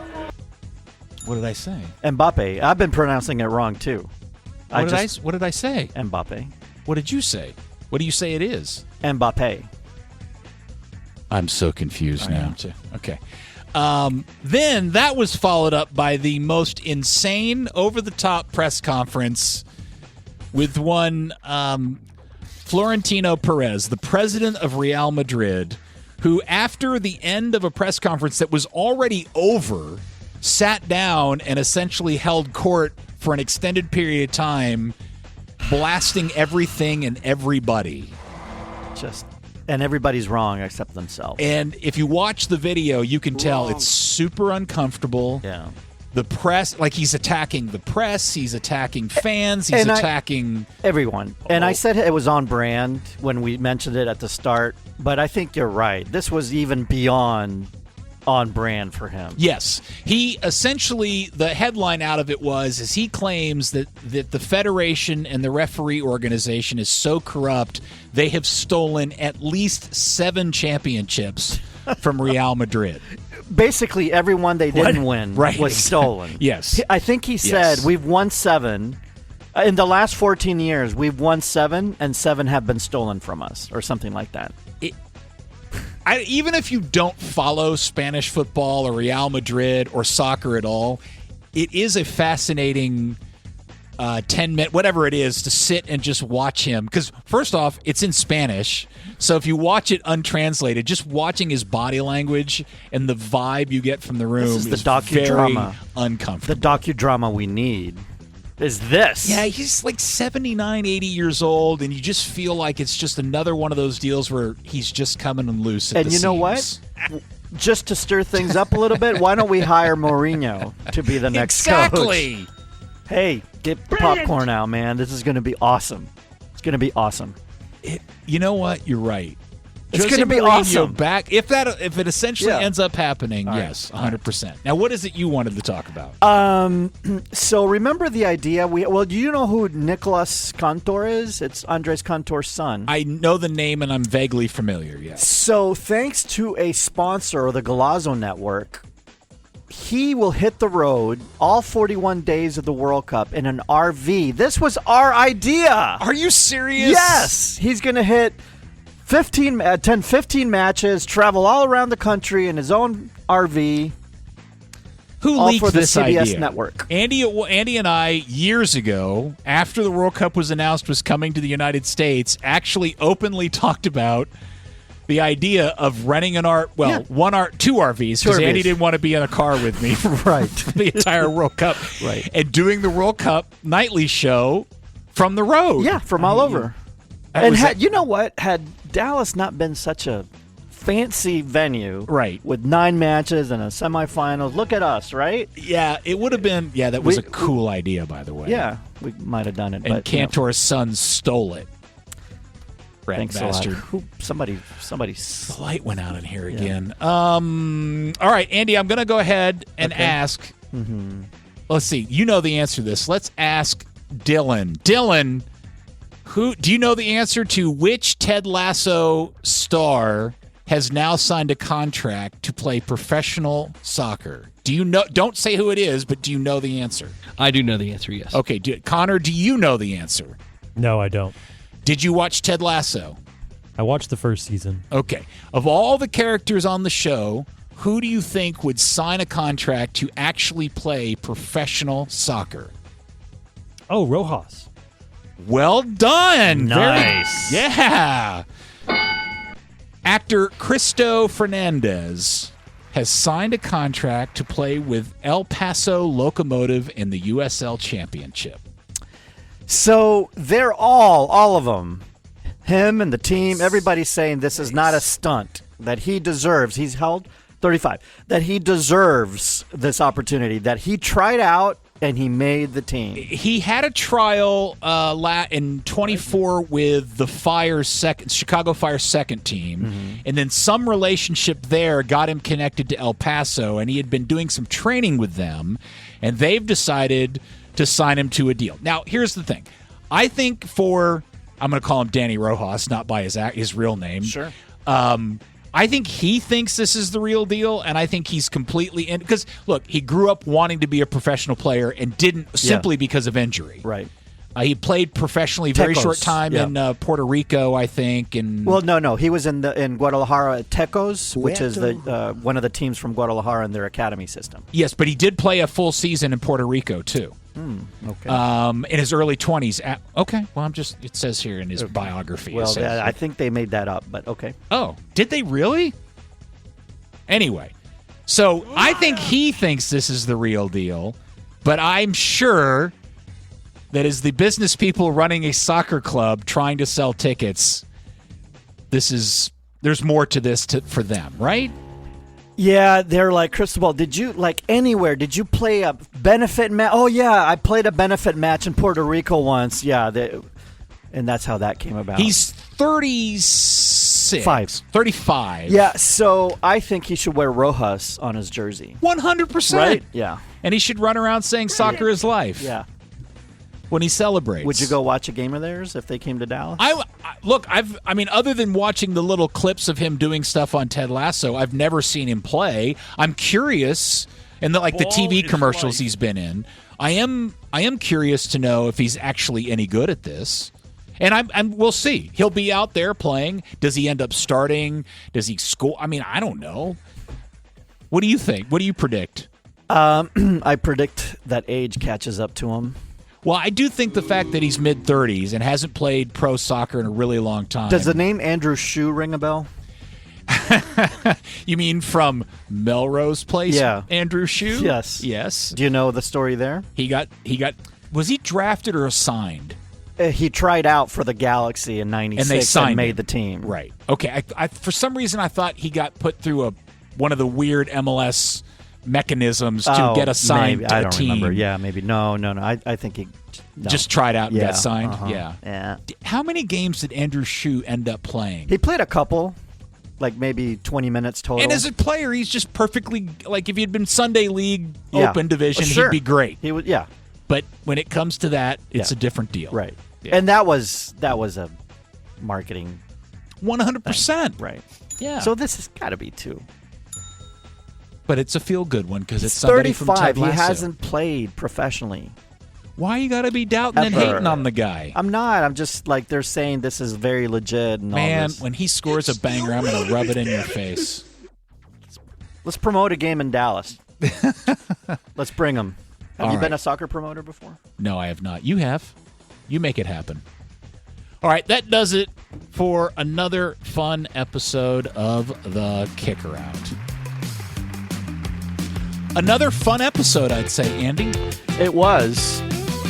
What did I say? Mbappe. I've been pronouncing it wrong, too. What did I say? Mbappe. What did you say? What do you say it is? Mbappe. I'm so confused now. Okay. Then that was followed up by the most insane, over-the-top press conference with one Florentino Perez, the president of Real Madrid, who, after the end of a press conference that was already over, sat down and essentially held court for an extended period of time, blasting everything and everybody. And everybody's wrong except themselves. And if you watch the video, you can tell it's super uncomfortable. Yeah. The press, like he's attacking the press, he's attacking fans, he's attacking everyone. And I said it was on brand when we mentioned it at the start, but I think you're right. This was even beyond on brand for him. Yes. He essentially, the headline out of it is he claims that the federation and the referee organization is so corrupt, they have stolen at least 7 championships from Real Madrid. Basically, everyone they didn't win was stolen. Yes. I think he said we've won 7. In the last 14 years, we've won 7, and 7 have been stolen from us, or something like that. Even if you don't follow Spanish football or Real Madrid or soccer at all, it is a fascinating 10-minute, whatever it is, to sit and just watch him. Because, first off, it's in Spanish. So if you watch it untranslated, just watching his body language and the vibe you get from the room is the very uncomfortable. The docudrama we need is this. Yeah, he's like 79, 80 years old, and you just feel like it's just another one of those deals where he's just coming and loose at and you know what? Just to stir things up a little bit, why don't we hire Mourinho to be the next coach? Exactly. Hey, get the popcorn out, man. This is going to be awesome. It's going to be awesome. You know what? You're right. It's going to be Mourinho awesome. Back if it essentially ends up happening, yes, 100%. Now, what is it you wanted to talk about? So remember the idea? Do you know who Nicolas Cantor is? It's Andres Cantor's son. I know the name and I'm vaguely familiar. Yes. So thanks to a sponsor, the Galazzo Network, he will hit the road all 41 days of the World Cup in an RV. This was our idea. Are you serious? Yes. He's going to hit 15 matches, travel all around the country in his own RV. Who all leaked for the this CBS idea? network? Andy and I, years ago, after the World Cup was announced was coming to the United States, actually openly talked about the idea of renting two RVs, because Andy didn't want to be in a car with me right the entire World Cup, right, and doing the World Cup nightly show from the road. Yeah, from all over. And you know what? Had Dallas not been such a fancy venue, right, with 9 matches and a semifinals, look at us, right? Yeah, it would have been. Yeah, that was a cool idea, by the way. Yeah, we might have done it. And but, Cantor's son stole it. Thanks bastard. a lot. Somebody. The light went out in here again. All right, Andy, I'm going to go ahead and ask. Mm-hmm. Let's see. You know the answer to this. Let's ask Dylan. Dylan, do you know the answer to which Ted Lasso star has now signed a contract to play professional soccer? Do you know? Don't say who it is, but do you know the answer? I do know the answer, yes. Okay, Connor, do you know the answer? No, I don't. Did you watch Ted Lasso? I watched the first season. Okay. Of all the characters on the show, who do you think would sign a contract to actually play professional soccer? Oh, Rojas. Well done. Nice. Yeah. Actor Cristo Fernandez has signed a contract to play with El Paso Locomotive in the USL Championship. So they're all of them, him and the team, everybody's saying this is not a stunt, that he deserves, he's held 35, that he deserves this opportunity, that he tried out And he made the team. He had a trial in 24 with the Chicago Fire's second team, and then some relationship there got him connected to El Paso, and he had been doing some training with them, and they've decided to sign him to a deal. Now, here's the thing. I think I'm going to call him Danny Rojas, not by his real name. Sure. I think he thinks this is the real deal, and I think he's completely in. Because, look, he grew up wanting to be a professional player and didn't simply because of injury. Right. He played professionally very short time in Puerto Rico, I think. And well, no. He was in Guadalajara at Tecos, which is one of the teams from Guadalajara in their academy system. Yes, but he did play a full season in Puerto Rico, too. Okay. In his early 20s. Okay. Well, it says here in his biography. Well, I think they made that up, but okay. Oh, did they really? Anyway, so I think he thinks this is the real deal, but I'm sure that as the business people running a soccer club trying to sell tickets, there's more to this for them, right? Yeah, they're like, Cristobal, did you play a benefit match? Oh, yeah, I played a benefit match in Puerto Rico once. Yeah, and that's how that came about. He's 35. Yeah, so I think he should wear Rojas on his jersey. 100%. Right? Yeah. And he should run around saying soccer is life. Yeah. When he celebrates. Would you go watch a game of theirs if they came to Dallas? Look, other than watching the little clips of him doing stuff on Ted Lasso, I've never seen him play. I'm curious, and the TV commercials he's been in. I am curious to know if he's actually any good at this. And we'll see. He'll be out there playing. Does he end up starting? Does he score? I don't know. What do you think? What do you predict? I predict that age catches up to him. Well, I do think the fact that he's mid-30s and hasn't played pro soccer in a really long time. Does the name Andrew Shue ring a bell? You mean from Melrose Place? Yeah. Andrew Shue? Yes. Yes. Do you know the story there? Was he drafted or assigned? He tried out for the Galaxy in '96 and they signed made him. the team. Right. Okay. I for some reason I thought he got put through one of the weird MLS mechanisms to get assigned to I a don't team. remember. Yeah, maybe. No. I think he just tried out and got signed. Uh-huh. Yeah. How many games did Andrew Shue end up playing? He played a couple, like maybe 20 minutes total. And as a player, he's just perfectly if he'd been Sunday League Open Division, sure. he'd be great. He would, But when it comes to that, it's a different deal. Right. Yeah. And that was a marketing 100%. Right. Yeah. So this has got to be 2. But it's a feel-good one because it's He's somebody from 35. Ted Lasso. He hasn't played professionally. Why you got to be doubting and hating on the guy? I'm not. I'm just like they're saying this is very legit. And Man, all this. when he scores a banger, I'm going to rub it in your face. Let's promote a game in Dallas. Let's bring him. Have you been right. a soccer promoter before? No, I have not. You have. You make it happen. All right, that does it for another fun episode of the KickAround. Another fun episode, I'd say, Andy. It was.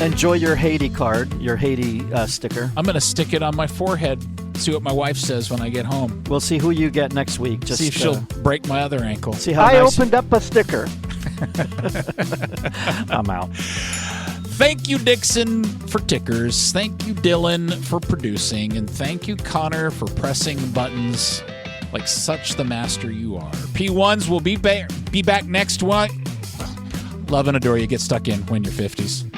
Enjoy your Haiti card, your Haiti sticker. I'm going to stick it on my forehead, see what my wife says when I get home. We'll see who you get next week. Just see if she'll break my other ankle. See how nice. Opened up a sticker. I'm out. Thank you, Dixon, for tickers. Thank you, Dylan, for producing. And thank you, Connor, for pressing buttons like such the master you are. P1s will be back next week. Love and adore you. Get stuck in when you're 50s.